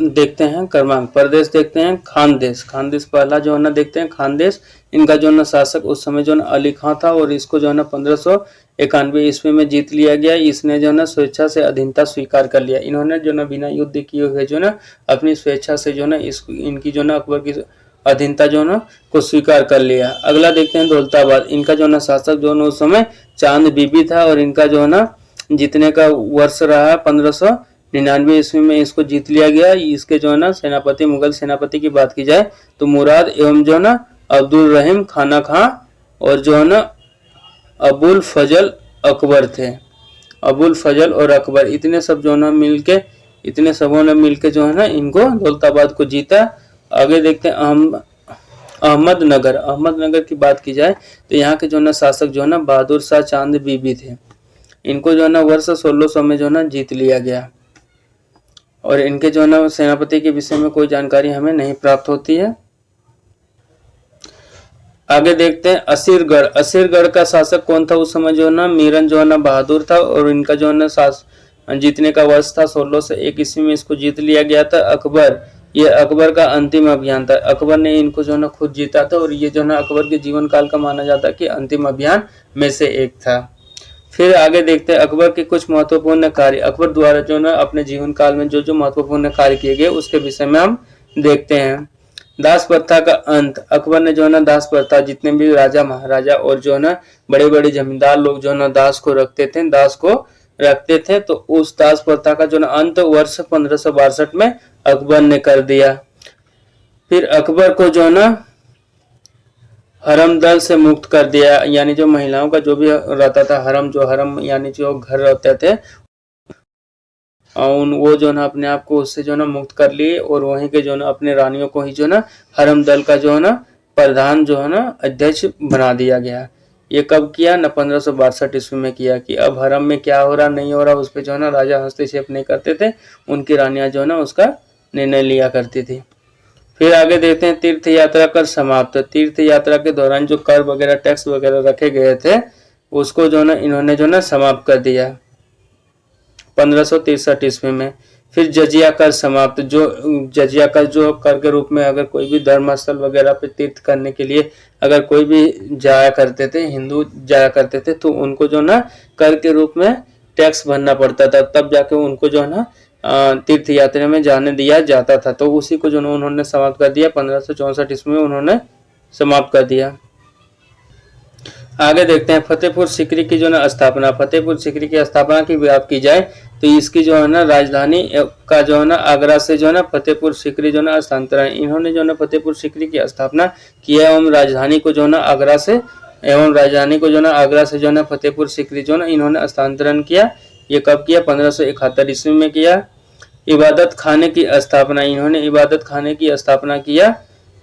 देखते हैं क्रमांक। प्रदेश देखते हैं खानदेश। खानदेश पहला जो है ना देखते हैं खानदेश। इनका जो है शासक उस समय जो है अली खां था और इसको जो है 1591 ईस्वी में जीत लिया गया। इसने जो है स्वेच्छा से अधीनता स्वीकार कर लिया। इन्होंने जो है बिना युद्ध किए हुए जो है अपनी स्वेच्छा से जो है इनकी जो है अकबर की अधीनता जो है को स्वीकार कर लिया। अगला देखते हैं दौलताबाद। इनका जो है शासक जो है उस समय चांद बीबी था और इनका जो है ना जीतने का वर्ष रहा 1599 ईस्वी में इसको जीत लिया गया। इसके जो है ना सेनापति, मुगल सेनापति की बात की जाए तो मुराद एवं जो है ना अब्दुल रहीम खाना खां और जो है ना अबुल फजल अकबर थे। अबुल फजल और अकबर इतने सब जो है ना मिलके, इतने सबों ने मिलके जो है ना इनको दौलताबाद को जीता। आगे देखते हैं अहमदनगर। अहमदनगर की बात की जाए तो यहाँ के जो है शासक जो है ना बहादुर शाह चांद बीबी थे। इनको जो है ना वर्ष 1600 में जो है ना जीत लिया गया और इनके जो है ना सेनापति के विषय में कोई जानकारी हमें नहीं प्राप्त होती है। आगे देखते हैं असीरगढ़। असीरगढ़ का शासक कौन था उस समय जो है ना मीरन जो है ना बहादुर था और इनका जो है ना जीतने का वर्ष था 1601 ईस्वी में इसको जीत लिया गया था। अकबर, ये अकबर का अंतिम अभियान था। अकबर ने इनको जो है ना खुद जीता था और ये जो है ना अकबर के जीवन काल का माना जाता है कि अंतिम अभियान में से एक था। फिर आगे देखते हैं अकबर के कुछ महत्वपूर्ण कार्य। अकबर द्वारा जो है ना अपने जीवन काल में जो जो महत्वपूर्ण कार्य किए गए उसके विषय में हम देखते हैं। दास प्रथा का अंत। अकबर ने जो है ना दास प्रथा, जितने भी राजा महाराजा और जो है ना बड़े बड़े जमींदार लोग जो है ना दास को रखते थे तो उस दास प्रथा का जो है अंत वर्ष 1562 में अकबर ने कर दिया। फिर अकबर को जो है ना हरम दल से मुक्त कर दिया, यानी जो महिलाओं का जो भी रहता था हरम यानी जो घर रहते थे वो जो है अपने आप को उससे जो है मुक्त कर लिए और वहीं के जो है अपने रानियों को ही जो है हरम दल का जो है प्रधान जो है अध्यक्ष बना दिया गया। ये कब किया ना 1562 ईस्वी में किया कि अब हरम में क्या हो रहा नहीं हो रहा उस पर जो है राजा हस्तक्षेप नहीं करते थे, उनकी रानियां जो है उसका निर्णय लिया करती थी। फिर आगे देखते हैं तीर्थ यात्रा कर समाप्त। तीर्थ यात्रा के दौरान जो कर वगैरह टैक्स वगैरह रखे गए थे उसको जो है इन्होंने जो है समाप्त कर दिया 1563 ईस्वी में। फिर जजिया कर समाप्त। जो जजिया कर जो कर के रूप में अगर कोई भी धर्मस्थल वगैरह पे तीर्थ करने के लिए अगर कोई भी जाया करते थे, हिंदू जाया करते थे तो उनको जो ना कर के रूप में टैक्स भरना पड़ता था, तब जाके उनको जो है ना तीर्थ यात्रा में जाने दिया जाता था। तो उसी को जो उन्होंने समाप्त कर दिया 1564 ईस्वी में उन्होंने समाप्त कर दिया। आगे देखते हैं फतेहपुर सीकरी की जो ना स्थापना। फतेहपुर सीकरी की स्थापना की बात की जाए तो इसकी जो है ना राजधानी का जो है ना आगरा से जो है ना फतेहपुर सीकरी जो ना स्थानांतरण, इन्होंने जो है ना फतेहपुर सीकरी की स्थापना किया एवं राजधानी को जो है ना आगरा से जो है ना फतेहपुर सीकरी जो है ना इन्होंने स्थानांतरण किया। ये कब किया? 1571 ईस्वी में किया। इबादत खाने की स्थापना। इन्होंने इबादत खाने की स्थापना किया,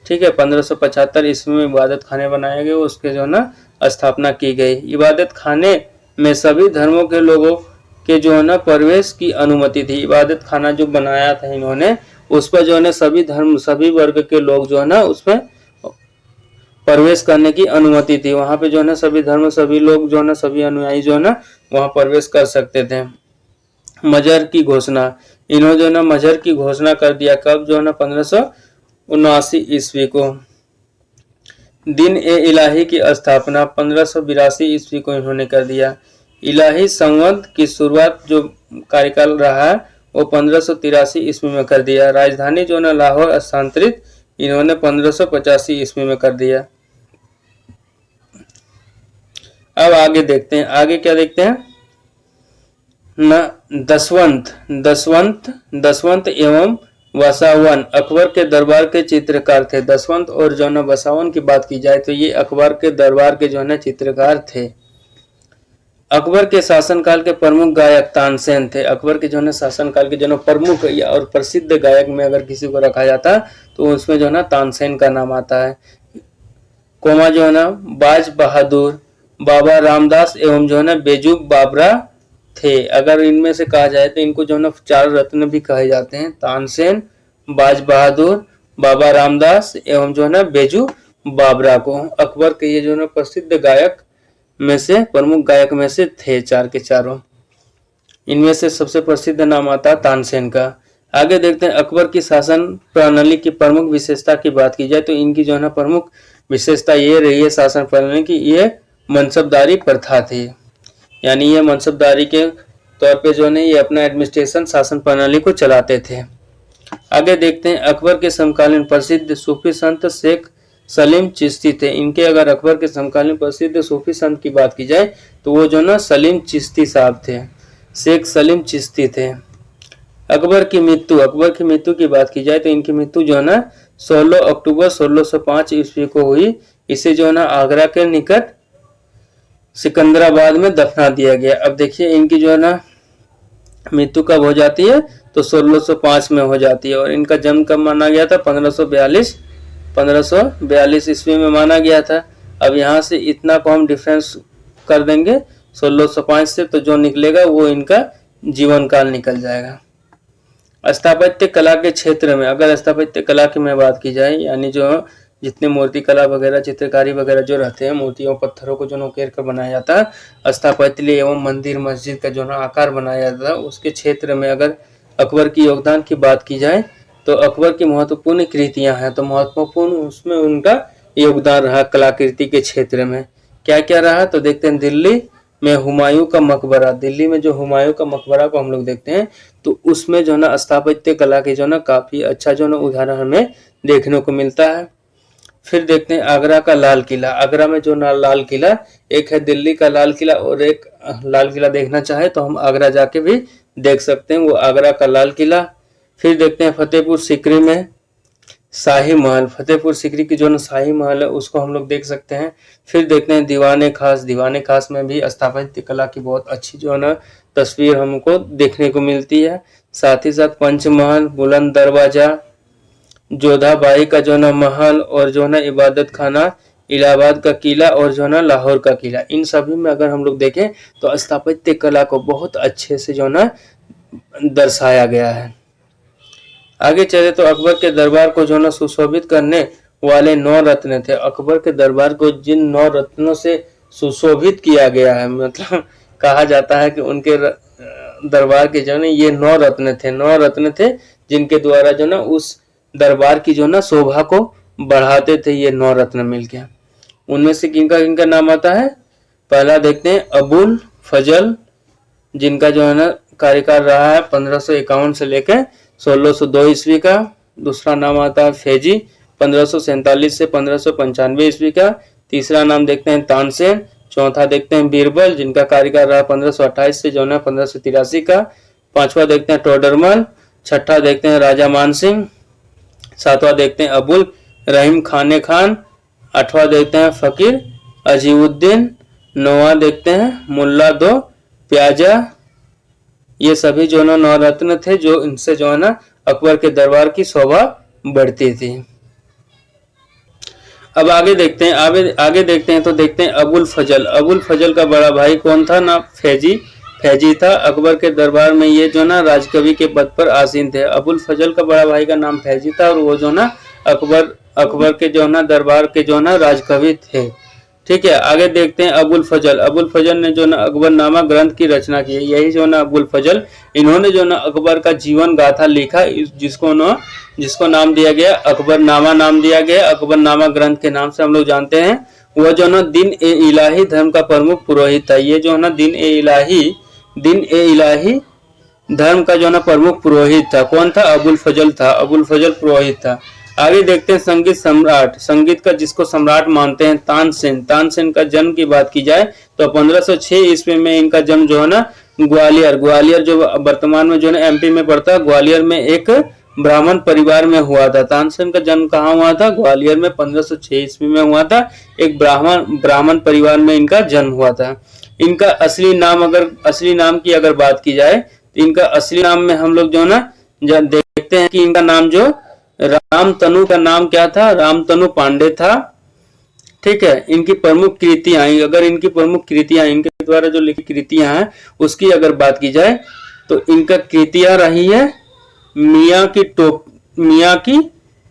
ठीक है। 1575 ईस्वी में इबादत खाने बनाए गए, उसके जो है ना स्थापना की गई। इबादत खाने में सभी धर्मों के लोगों के जो है ना प्रवेश की अनुमति थी। इबादत खाना जो बनाया था इन्होंने उस पर जो है ना सभी धर्म सभी वर्ग के लोग जो है ना उसमें प्रवेश करने की अनुमति थी। वहां पे जो है ना सभी धर्म सभी लोग जो है ना सभी अनुयायी जो है ना वहां प्रवेश कर सकते थे। मजहर की घोषणा। इन्होंने जो है ना मजहर की घोषणा कर दिया, कब? जो है ना 1579 ईस्वी को। दिन ए इलाही की स्थापना 1582 ईस्वी को इन्होंने कर दिया। इलाही संवत की शुरुआत जो कार्यकाल रहा है वो 1583 ईस्वी में कर दिया। राजधानी जो है लाहौर स्थानांतरित इन्होंने 1585 ईस्वी में कर दिया। अब आगे देखते हैं, आगे क्या देखते हैं न दसवंत एवं वसावन अकबर के दरबार के चित्रकार थे। दसवंत और जो है वसावन की बात की जाए तो ये अकबर के दरबार के जो है चित्रकार थे। अकबर के शासनकाल के प्रमुख गायक तानसेन थे। अकबर के जो है शासनकाल के जो प्रमुख और प्रसिद्ध गायक में अगर किसी को रखा जाता तो उसमें जो है तानसेन का नाम आता है। कोमा जो है बाज बहादुर, बाबा रामदास एवं जो है बेजू बाबरा थे। अगर इनमें से कहा जाए तो इनको जो है चार रत्न भी कहे जाते हैं, तानसेन, बाज बहादुर, बाबा रामदास एवं जो है बेजू बाबरा को। अकबर के ये जो है प्रसिद्ध गायक में से, प्रमुख गायक में से थे, चार के चारों। इनमें से सबसे प्रसिद्ध नाम आता है तानसेन का। आगे देखते हैं अकबर की शासन प्रणाली की प्रमुख विशेषता की बात की जाए तो इनकी जो है ना प्रमुख विशेषता ये रही है शासन प्रणाली की, ये मनसबदारी प्रथा थी। यानी ये मनसबदारी के तौर पे जो है ये अपना एडमिनिस्ट्रेशन शासन प्रणाली को चलाते थे। आगे देखते हैं अकबर के समकालीन प्रसिद्ध सूफी संत शेख सलीम चिश्ती थे। इनके अगर अकबर के समकालीन प्रसिद्ध सूफी संत की बात की जाए तो वो जो ना सलीम चिश्ती साहब थे, शेख सलीम चिश्ती थे। अकबर की मृत्यु की बात की जाए तो इनकी मृत्यु जो है ना 16 अक्टूबर 1605 ईस्वी को हुई। इसे जो है ना आगरा के निकट सिकंदराबाद में दफना दिया गया। अब देखिए इनकी जो है ना मृत्यु कब हो जाती है तो 1605 में हो जाती है और इनका जन्म कब माना गया था 1542 ईस्वी में माना गया था। अब यहाँ से इतना को हम डिफरेंस कर देंगे 1605 से तो जो निकलेगा वो इनका जीवन काल निकल जाएगा। स्थापत्य कला के क्षेत्र में अगर स्थापत्य कला की मैं बात की जाए यानी जो जितने मूर्ति कला वगैरह चित्रकारी वगैरह जो रहते हैं मूर्तियों पत्थरों को जो उकेर कर बनाया जाता है स्थापत्य एवं मंदिर मस्जिद का जो आकार बनाया जाता है उसके क्षेत्र में अगर अकबर की योगदान की बात की जाए तो अकबर की महत्वपूर्ण कृतियां हैं। तो महत्वपूर्ण उसमें उनका योगदान रहा कलाकृति के क्षेत्र में। क्या क्या रहा तो देखते हैं दिल्ली में हुमायूं का मकबरा, दिल्ली में जो हुमायूं का मकबरा को हम लोग देखते हैं तो उसमें जो ना स्थापत्य कला के जो ना काफी अच्छा जो ना उदाहरण हमें देखने को मिलता है। फिर देखते हैं आगरा का लाल किला। आगरा में जो ना लाल किला, एक है दिल्ली का लाल किला और एक लाल किला देखना चाहे तो हम आगरा जाके भी देख सकते हैं, वो आगरा का लाल किला। फिर देखते हैं फतेहपुर सीकरी में शाही महल, फतेहपुर सीकरी की जो ना शाही महल है उसको हम लोग देख सकते हैं। फिर देखते हैं दीवाने खास, दीवाने खास में भी स्थापत्य कला की बहुत अच्छी जो है ना तस्वीर हमको देखने को मिलती है। साथ ही साथ पंचमहल, बुलंद दरवाजा, जोधाबाई का जो ना महल और जो ना इबादत खाना, इलाहाबाद का किला और जो ना लाहौर का किला, इन सभी में अगर हम लोग देखें तो स्थापत्य कला को बहुत अच्छे से जो ना दर्शाया गया है। आगे चले तो अकबर के दरबार को जो ना सुशोभित करने वाले 9 रत्न थे। अकबर के दरबार को जिन 9 रत्नों से सुशोभित किया गया है मतलब कहा जाता है कि उनके दरबार के जो ना ये 9 रत्न थे, 9 रत्न थे जिनके द्वारा जो ना उस दरबार की जो ना शोभा को बढ़ाते थे ये 9 रत्न मिलके। उनमें से किनका किनका नाम आता है, पहला देखते हैं अबुल फजल जिनका जो है ना कार्यकाल रहा है 1551 से लेकर 1602 ईस्वी का। दूसरा नाम आता है फैजी 1547 से 1595 ईस्वी का। तीसरा नाम देखते हैं तानसेन। चौथा देखते हैं बीरबल जिनका कार्यकाल रहा 1528 से जो है 1583 का। पांचवा देखते हैं टोडरमल। छठा देखते हैं राजा मानसिंह। सातवां देखते हैं अबुल रहीम खाने खान। आठवां देखते हैं फकीर अजीउद्दीन। नौवां देखते हैं मुल्ला दो प्याजा। ये सभी जो ना 9 रत्न थे जो इनसे जो है ना अकबर के दरबार की शोभा बढ़ती थी। अब आगे देखते हैं आगे देखते हैं तो देखते हैं अबुल फजल। अबुल फजल का बड़ा भाई कौन था ना फैजी था। अकबर के दरबार में ये जो ना राजकवि के पद पर आसीन थे। अबुल फजल का बड़ा भाई का नाम फैजी था और वो जो ना अकबर के जो ना दरबार के जो ना राजकवि थे। ठीक है, आगे देखते हैं अबुल फजल ने जो ना अकबरनामा ग्रंथ की रचना की है। यही जो ना अबुल फजल इन्होंने जो ना अकबर का जीवन गाथा लिखा जिसको नाम दिया गया अकबरनामा नाम दिया गया। अकबरनामा ग्रंथ के नाम से हम लोग जानते हैं। वह जो ना दिन ए इलाही धर्म का प्रमुख पुरोहित था। ये जो ना दिन ए इलाही धर्म का जो ना प्रमुख पुरोहित था। कौन था, अबुल फजल था। अबुल फजल पुरोहित था। आगे देखते हैं संगीत सम्राट, संगीत का जिसको सम्राट मानते हैं तानसेन का जन्म की बात की जाए तो 1506 ईस्वी में इनका जन्म जो है ना ग्वालियर जो वर्तमान में जो है एमपी में पड़ता है, ग्वालियर में एक ब्राह्मण परिवार में हुआ था। तानसेन का जन्म कहाँ हुआ था, ग्वालियर में 1506 ईस्वी में हुआ था। एक ब्राह्मण परिवार में इनका जन्म हुआ था। इनका असली नाम की अगर बात की जाए तो इनका असली नाम में हम लोग जो ना देखते हैं कि इनका नाम जो रामतनु का नाम क्या था, रामतनु पांडे था। ठीक है, इनकी प्रमुख कृतियां इनके द्वारा जो लिखी कृतियां हैं उसकी अगर बात की जाए तो इनका कृतियां रही है मियाँ की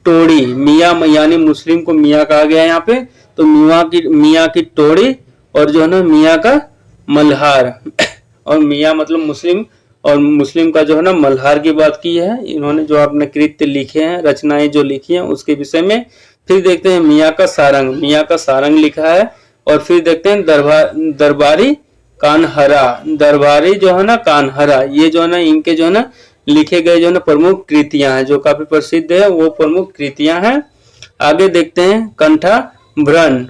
टोड़ी। मियाँ यानी मुस्लिम को मियाँ कहा गया यहाँ पे, तो मियाँ की टोड़ी और जो है ना मियाँ का मल्हार और मियाँ मतलब मुस्लिम और मुस्लिम का जो है ना मल्हार की बात की है इन्होंने, जो अपने कृत्य लिखे हैं, रचनाएं जो लिखी हैं उसके विषय में। फिर देखते हैं मियाँ का सारंग, मियाँ का सारंग लिखा है। और फिर देखते हैं दरबारी कान्हरा, दरबारी जो है ना कान्हरा, ये जो है ना इनके जो है ना लिखे गए जो है ना प्रमुख कृतियां हैं, जो काफी प्रसिद्ध है, वो प्रमुख कृतियां हैं। आगे देखते हैं कंठाभरण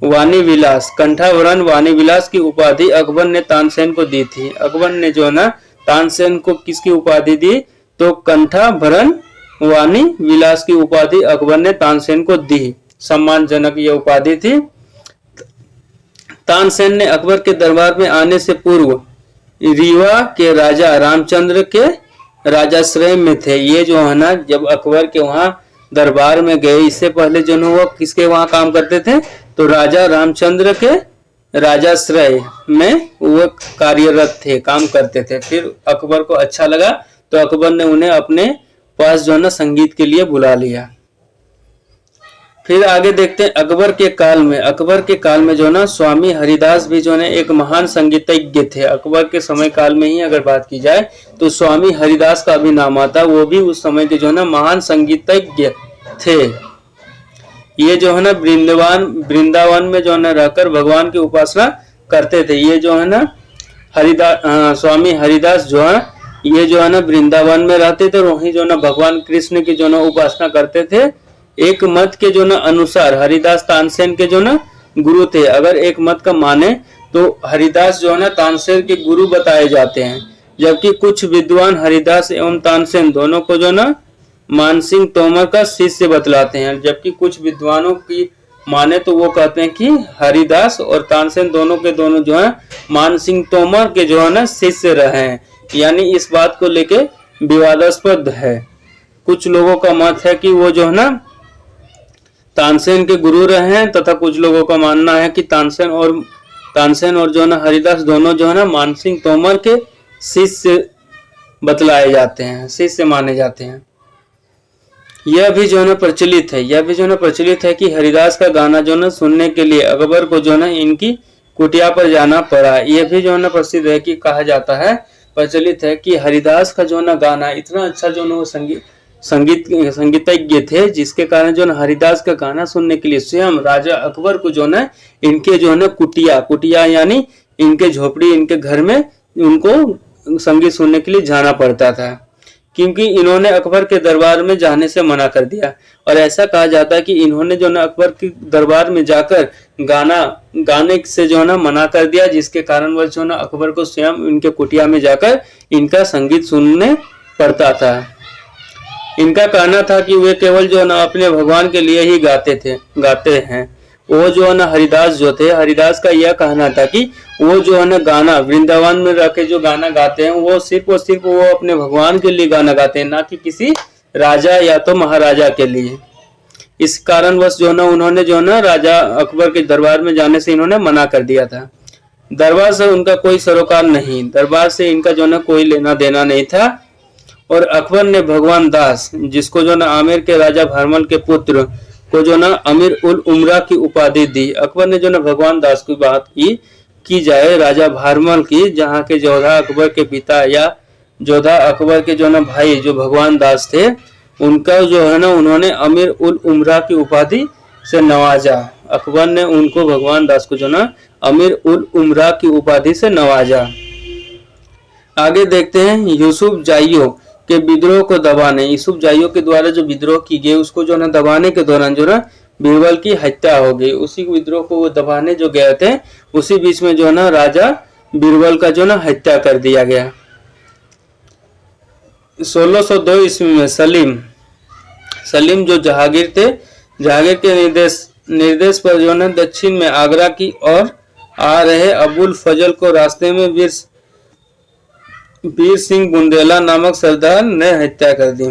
वाणी विलास, कंठाभरण वाणी विलास की उपाधि अकबर ने तानसेन को दी थी। अकबर ने जो है ना तानसेन को किसकी उपाधि दी, तो कंठाभरण वाणी विलास की उपाधि अकबर ने तानसेन को दी, सम्मानजनक ये उपाधि थी। तानसेन ने अकबर के दरबार में आने से पूर्व रीवा के राजा रामचंद्र के राजाश्रय में थे। ये जो है ना जब अकबर के वहां दरबार में गए, इससे पहले जो है वो किसके वहां काम करते थे, तो राजा रामचंद्र के राजाश्रय में वो कार्यरत थे, काम करते थे। फिर अकबर को अच्छा लगा तो अकबर ने उन्हें अपने पास जो है ना संगीत के लिए बुला लिया। फिर आगे देखते हैं अकबर के काल में, अकबर के काल में जो है ना स्वामी हरिदास भी जो है एक महान संगीतज्ञ थे। अकबर के समय काल में ही अगर बात की जाए तो स्वामी हरिदास का भी नाम आता, वो भी उस समय के जो है ना महान संगीतज्ञ थे। ये जो है ना वृंदावन में जो है ना रहकर भगवान की उपासना करते थे। ये जो है ना स्वामी हरिदास जो है ये जो है ना वृंदावन में रहते थे और वहीं जो है ना भगवान कृष्ण की जो है ना उपासना करते थे। एक मत के जो ना अनुसार हरिदास तानसेन के जो ना गुरु थे। अगर एक मत का माने तो हरिदास जो है ना तानसेन के गुरु बताए जाते हैं, जबकि कुछ विद्वान हरिदास एवं तानसेन दोनों को जो ना मानसिंह तोमर का शिष्य बतलाते हैं। जबकि कुछ विद्वानों की माने तो वो कहते हैं कि हरिदास और तानसेन दोनों के दोनों जो है मानसिंह तोमर के जो है ना शिष्य रहे हैं। यानी इस बात को लेके विवादास्पद है। कुछ लोगों का मत है कि वो जो है ना तानसेन के गुरु रहे हैं, तथा कुछ लोगों का मानना है कि तानसेन और जो है ना हरिदास दोनों जो है ना मानसिंह तोमर के शिष्य बतलाए जाते हैं, शिष्य माने जाते हैं। यह भी जो है ना प्रचलित है कि हरिदास का गाना जो है ना सुनने के लिए अकबर को जो है ना इनकी कुटिया पर जाना पड़ा। यह भी जो है ना प्रसिद्ध है कि कहा जाता है, प्रचलित है कि हरिदास का जो है ना गाना इतना अच्छा जो है ना वो संगीतज्ञ थे, जिसके कारण जो है ना हरिदास का गाना सुनने के लिए स्वयं राजा अकबर को जो है इनके जो है ना कुटिया यानी इनके झोपड़ी, इनके घर में उनको संगीत सुनने के लिए जाना पड़ता था, क्योंकि इन्होंने अकबर के दरबार में जाने से मना कर दिया। और ऐसा कहा जाता है कि इन्होंने जो है अकबर के दरबार में जाकर गाने से जो है ना मना कर दिया, जिसके कारण वह जो है ना अकबर को स्वयं इनके कुटिया में जाकर इनका संगीत सुनने पड़ता था। इनका कहना था कि वे केवल जो है ना अपने भगवान के लिए ही गाते हैं। वो जो है ना हरिदास का यह कहना था कि वो जो है ना गाना वृंदावन में रह के जो गाना गाते हैं वो सिर्फ और सिर्फ वो अपने भगवान के लिए गाना गाते हैं, ना कि किसी राजा या तो महाराजा के लिए। इस कारणवश जो है ना उन्होंने जो है ना राजा अकबर के दरबार में जाने से इन्होंने मना कर दिया था। दरबार से उनका कोई सरोकार नहीं, दरबार से इनका जो है ना कोई लेना देना नहीं था। और अकबर ने भगवान दास, जिसको जो ना आमिर के राजा भारमल के पुत्र को जो ना अमीर उल उमरा की उपाधि दी। अकबर ने जो ना भगवान दास की बात की जाए राजा भारमल की, जहाँ के जोधा अकबर के पिता या जोधा अकबर के जो ना भाई जो भगवान दास थे, उनका जो है ना उन्होंने अमीर उल उमरा की उपाधि से नवाजा। अकबर ने उनको भगवान दास को जो ना अमीर उल उमरा की उपाधि से नवाजा। आगे देखते हैं यूसुफ जाइयो के विद्रोह को दबाने। यूसुफ जाइयो के द्वारा जो विद्रोह की गई उसको जो ना दबाने के दौरान जो ना बीरबल की हत्या हो गई। उसी विद्रोह को वो दबाने जो गए थे, उसी बीच में जो ना राजा बीरबल का जो ना हत्या कर दिया गया। 1602 ईस्वी में सलीम जो जहांगीर थे, जहांगीर के निर्देश पर जो ना दक्षिण में आगरा की ओर आ रहे अबुल फजल को रास्ते में वीर सिंह बुंदेला नामक सरदार ने हत्या कर दी।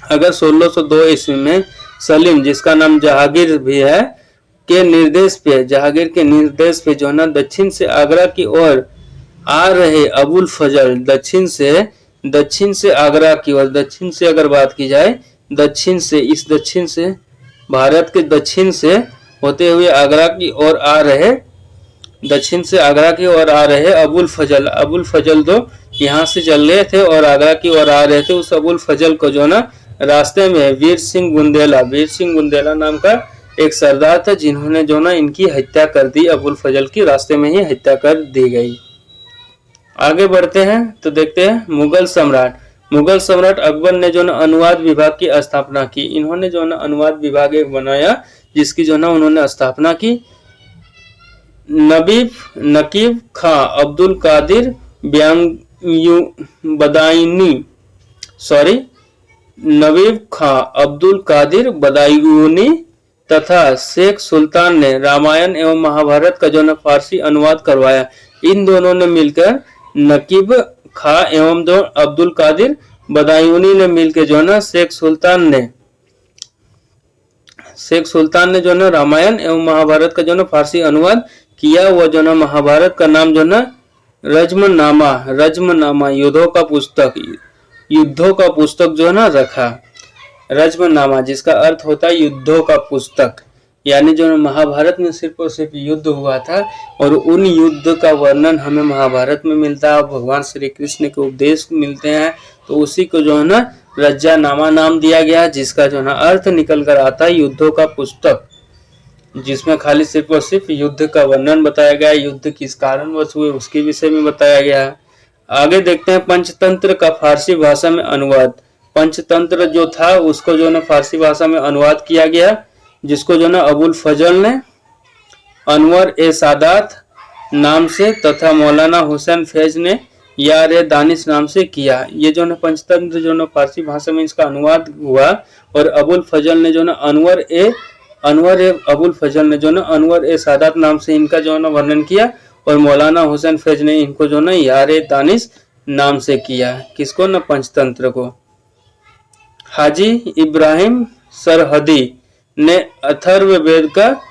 अगर 1602 ईस्वी में सलीम, जिसका नाम जहांगीर भी है, जहांगीर के निर्देश पे जो ना दक्षिण से आगरा की ओर आ रहे अबुल फजल, दक्षिण से आगरा की ओर, दक्षिण से अगर बात की जाए, दक्षिण से भारत के दक्षिण से होते हुए आगरा की ओर आ रहे दक्षिण से आगरा की ओर आ रहे अबुल फजल तो यहाँ से चल रहे थे और आगरा की ओर आ रहे थे। उस अबुल फजल को जो ना रास्ते में वीर सिंह बुंदेला नाम का एक सरदार था, जिन्होंने जो ना इनकी हत्या कर दी। अबुल फजल की रास्ते में ही हत्या कर दी गई। आगे बढ़ते हैं तो देखते हैं मुगल सम्राट अकबर ने जो ना अनुवाद विभाग की स्थापना की। इन्होंने जो ना अनुवाद विभाग एक बनाया, जिसकी जो ना उन्होंने स्थापना की। नकीब खां अब्दुल कादिर नवीब खां अब्दुल कादिर बदायूनी तथा शेख सुल्तान ने रामायण एवं महाभारत का जो ना फारसी अनुवाद करवाया। इन दोनों ने मिलकर, नकीब खां एवं जो अब्दुल कादिर बदायूनी ने मिलकर जो ना शेख सुल्तान ने जो ना रामायण एवं महाभारत का जो ना फारसी अनुवाद किया। वह जो ना महाभारत का नाम जो ना रज्मनामा युद्धों का पुस्तक जो ना रखा। रज्मनामा जिसका अर्थ होता है युद्धों का पुस्तक, यानी जो महाभारत में सिर्फ और सिर्फ युद्ध हुआ था और उन युद्ध का वर्णन हमें महाभारत में मिलता है। भगवान श्री कृष्ण के उपदेश मिलते हैं, तो उसी को जो है ना रज्जानामा नाम दिया गया, जिसका जो है ना अर्थ निकल कर आता है युद्धों का पुस्तक, जिसमें खाली सिर्फ और सिर्फ युद्ध का वर्णन बताया गया, युद्ध किस कारणवश हुए उसके विषय में बताया गया है। आगे देखते हैं पंचतंत्र का फारसी भाषा में अनुवाद। पंचतंत्र जो था उसको जो ना फारसी भाषा में अनुवाद किया गया, जिसको जो ना अबुल फजल ने अनवर ए सादात नाम से तथा मौलाना हुसैन फैज ने यार ए दानिश नाम से किया। ये जो ना पंचतंत्र जो ना फारसी भाषा में इसका अनुवाद हुआ और अबुल फजल ने जो ना अनवर ए सादात नाम से इनका जो ना वर्णन किया और मौलाना हुसैन फैज ने इनको जो ना यार ए दानिश नाम से किया। किसको ना पंचतंत्र को। हाजी इब्राहिम सरहदी ने अथर्ववेद का,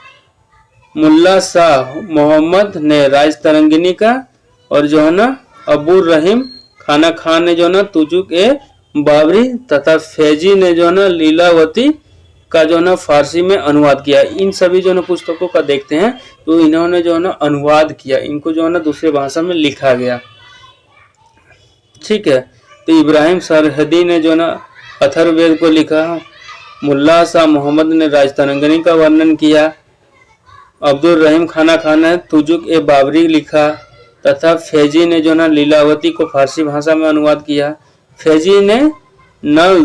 मुल्ला शाह मोहम्मद ने राजतरंगिनी का और जो है ना अबुर रहीम खाना खान ने जो ना तुजुक ए बाबरी तथा फैजी ने जो ना लीलावती का जो ना फारसी में अनुवाद किया। इन सभी जो ना पुस्तकों का देखते हैं तो इन्होंने जो ना अनुवाद किया, इनको जो ना दूसरे भाषा में लिखा गया। ठीक है, तो इब्राहिम सरहदी ने जो ना अथर्ववेद को लिखा, मुल्ला शाह मोहम्मद ने राजतरंगिनी का वर्णन किया, अब्दुल रहीम खाना खान ने तुजुक ए बाबरी लिखा तथा फैजी ने जो ना लीलावती को फारसी भाषा में अनुवाद किया। फैजी ने नल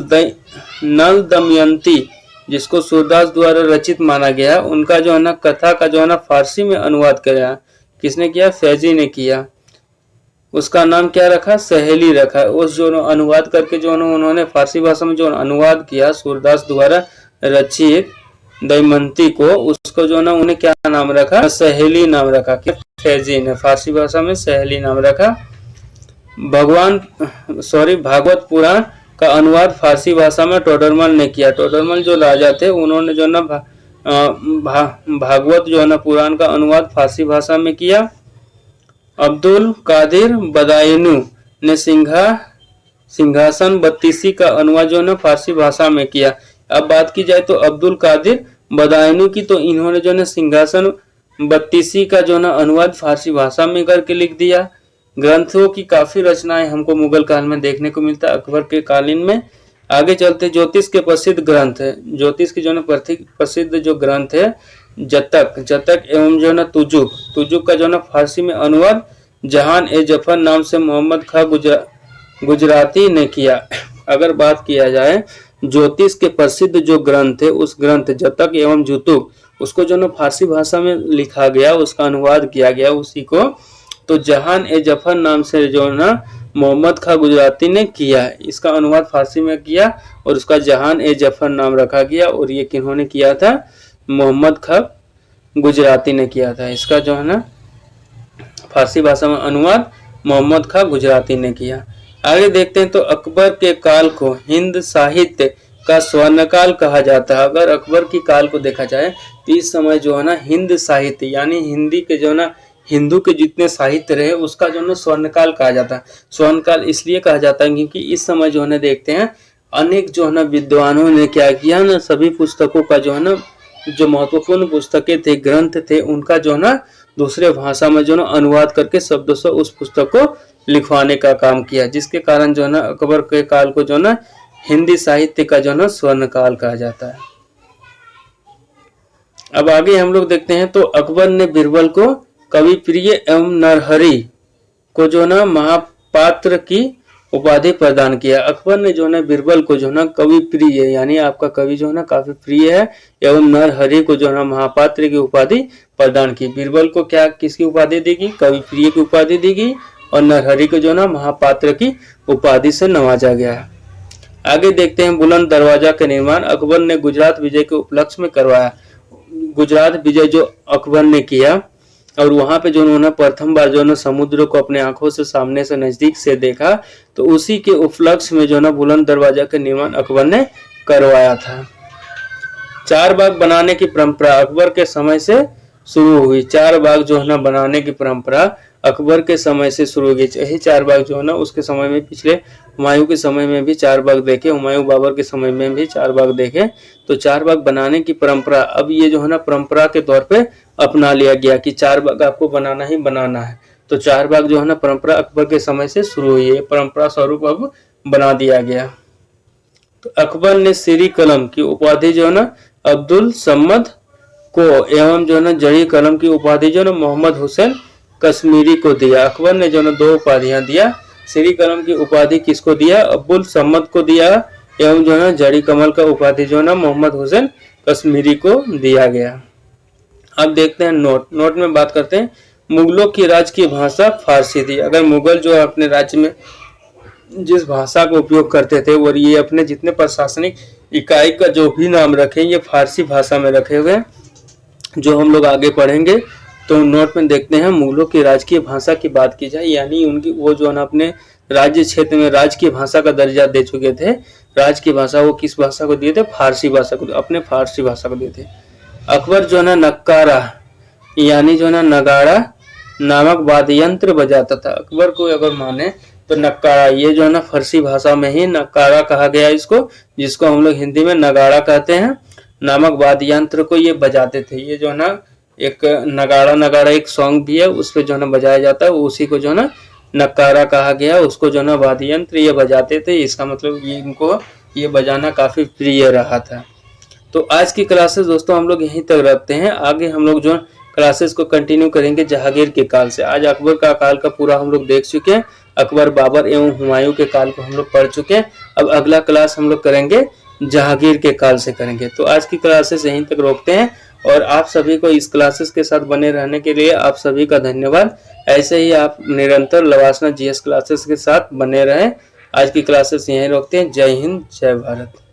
दमयंती, जिसको सूरदास द्वारा रचित माना गया, उनका जो है ना कथा का जो है ना फारसी में अनुवाद किया। किसने किया? फैजी ने किया। उसका नाम क्या रखा? सहेली रखा। उस जो अनुवाद करके जो उन्होंने फारसी भाषा में जो अनुवाद किया सूरदास द्वारा रचित दमयंती को, उसको जो ना उन्हें क्या नाम रखा? सहेली नाम रखा। फैजी ने फारसी भाषा में सहेली नाम रखा। भागवत पुराण का अनुवाद फारसी भाषा में टोडरमल ने किया। टोडरमल जो राजा थे उन्होंने जो ना भागवत जो है ना पुराण का अनुवाद फारसी भाषा में किया। अब्दुल कादिर बदायूनी ने सिंहासन बत्तीसी का अनुवाद जो है ना फारसी भाषा में किया। अब बात की जाए तो अब्दुल कादिर बदायूनी की, तो इन्होंने जो ना सिंहासन बत्तीसी का जो ना अनुवाद फारसी भाषा में करके लिख दिया। ग्रंथों की काफी रचनाएं हमको मुगल काल में देखने को मिलता है, अकबर के कालीन में। आगे चलते ज्योतिष के प्रसिद्ध ग्रंथ है। ज्योतिष के जो ना प्रसिद्ध जो ग्रंथ है जतक एवं जो ना तुजुक का जो ना फारसी में अनुवाद जहान ए जफर नाम से मोहम्मद खां गुजराती ने किया। अगर बात किया जाए ज्योतिष के प्रसिद्ध जो ग्रंथ है, उस ग्रंथ जतक एवं जुतुक, उसको जो ना फारसी भाषा में लिखा गया, उसका अनुवाद किया गया उसी को, तो जहान ए जफर नाम से जो ना मोहम्मद खां गुजराती ने किया। इसका अनुवाद फारसी में किया और उसका जहान ए जफर नाम रखा गया। और ये किन्होंने किया था? मोहम्मद खां गुजराती ने किया था। इसका जो है ना फारसी भाषा में अनुवाद मोहम्मद खां गुजराती ने किया। आगे देखते हैं तो अकबर के काल को हिंद साहित्य का स्वर्णकाल कहा जाता है। अगर अकबर की काल को देखा जाए तो इस समय जो है ना हिंद साहित्य यानी हिंदी के जो ना हिंदू के जितने साहित्य रहे उसका जो है स्वर्णकाल कहा जाता है। स्वर्णकाल इसलिए कहा जाता है क्योंकि इस समय जो है ना देखते हैं अनेक जो है ना विद्वानों ने क्या किया ना, सभी पुस्तकों का जो है ना जो महत्वपूर्ण पुस्तकें थे, ग्रंथ थे, उनका जो है ना दूसरे भाषा में जो ना अनुवाद करके शब्दों से उस पुस्तक को लिखवाने का काम किया, जिसके कारण जो है ना अकबर के काल को जो ना हिंदी साहित्य का जो ना स्वर्ण काल कहा जाता है। अब आगे हम लोग देखते हैं तो अकबर ने बीरबल को कवि प्रिय एवं नरहरि को जो ना महापात्र की उपाधि प्रदान किया। अकबर ने जो है बीरबल को जो है कवि प्रिय यानी आपका कवि जो है ना काफी प्रिय है एवं नरहरि को जो है महापात्र की उपाधि प्रदान की। बीरबल को क्या किसकी उपाधि देगी? कवि प्रिय की उपाधि देगी और नरहरि को जो है महापात्र की उपाधि से नवाजा गया है। आगे देखते हैं बुलंद दरवाजा का निर्माण अकबर ने गुजरात विजय के उपलक्ष्य में करवाया। गुजरात विजय जो अकबर ने किया और वहां पे जो उन्होंने प्रथम बार जो है समुद्र को अपने आंखों से सामने से नजदीक से देखा, तो उसी के उपलक्ष्य में जो है बुलंद दरवाजा का निर्माण अकबर ने करवाया था। चार बाग बनाने की परंपरा अकबर के समय से शुरू हुई। चार बाग जो है बनाने की परंपरा अकबर के समय से शुरू हुई। यही चार बाग जो है ना उसके समय में, पिछले हुमायूं के समय में भी चार बाग देखे, हुमायूं बाबर के समय में भी चार बाग देखे। तो चार बाग बनाने की परंपरा अब ये जो है ना परंपरा के तौर पे अपना लिया गया कि चार बाग आपको बनाना ही बनाना है। तो चार बाग जो है ना परंपरा अकबर के समय से शुरू हुई है, परंपरा स्वरूप अब बना दिया गया। तो अकबर ने श्री कलम की उपाधि जो है ना अब्दुल सम्मद को एवं जो है ना जड़ी कलम की उपाधि जो है ना मोहम्मद हुसैन कश्मीरी को दिया। अकबर ने जो है दो उपाधियां दिया। श्री कलम की उपाधि किसको दिया? अब्दुल सम्मद को दिया एवं जो है ना जड़ी कमल का उपाधि जो है ना मोहम्मद हुसैन कश्मीरी को दिया गया। अब देखते हैं नोट में बात करते हैं। मुगलों की राजकीय भाषा फारसी थी। अगर मुगल जो अपने राज्य में जिस भाषा का उपयोग करते थे और ये अपने जितने प्रशासनिक इकाई का जो भी नाम रखे ये फारसी भाषा में रखे हुए, जो हम लोग आगे पढ़ेंगे। तो नोट में देखते हैं मुगलों की राजकीय भाषा की बात की जाए, यानी उनकी वो जो है अपने राज्य क्षेत्र में राजकीय भाषा का दर्जा दे चुके थे। राजकीय भाषा वो किस भाषा को दिए थे? फारसी भाषा को, अपने फारसी भाषा को दिए थे। अकबर जो है ना नक्कारा यानी जो है ना नगाड़ा नामक वाद्य यंत्र बजाता था। अकबर को अगर माने तो नक्कारा, ये जो है ना फारसी भाषा में ही नक्कारा कहा गया इसको, जिसको हम लोग हिंदी में नगाड़ा कहते हैं, नामक वाद्य यंत्र को ये बजाते थे। ये जो है ना एक नगाड़ा एक सॉन्ग भी है, उस पर जो है ना बजाया जाता है, उसी को जो है ना नक्कारा कहा गया। उसको जो है ना वाद्य यंत्र ये बजाते थे। इसका मतलब ये इनको ये बजाना काफी प्रिय रहा था। तो आज की क्लासेस दोस्तों हम लोग यहीं तक रखते हैं। आगे हम लोग जो क्लासेस को कंटिन्यू करेंगे जहांगीर के काल से। आज अकबर का काल का पूरा हम लोग देख चुके हैं। अकबर, बाबर एवं हुमायूं के काल को हम लोग पढ़ चुके हैं। अब अगला क्लास हम लोग करेंगे जहांगीर के काल से करेंगे। तो आज की क्लासेस यहीं तक रोकते हैं और आप सभी को इस क्लासेस के साथ बने रहने के लिए आप सभी का धन्यवाद। ऐसे ही आप निरंतर लवासना जीएस क्लासेस के साथ बने रहें। आज की क्लासेस यहीं रोकते हैं। जय हिंद, जय भारत।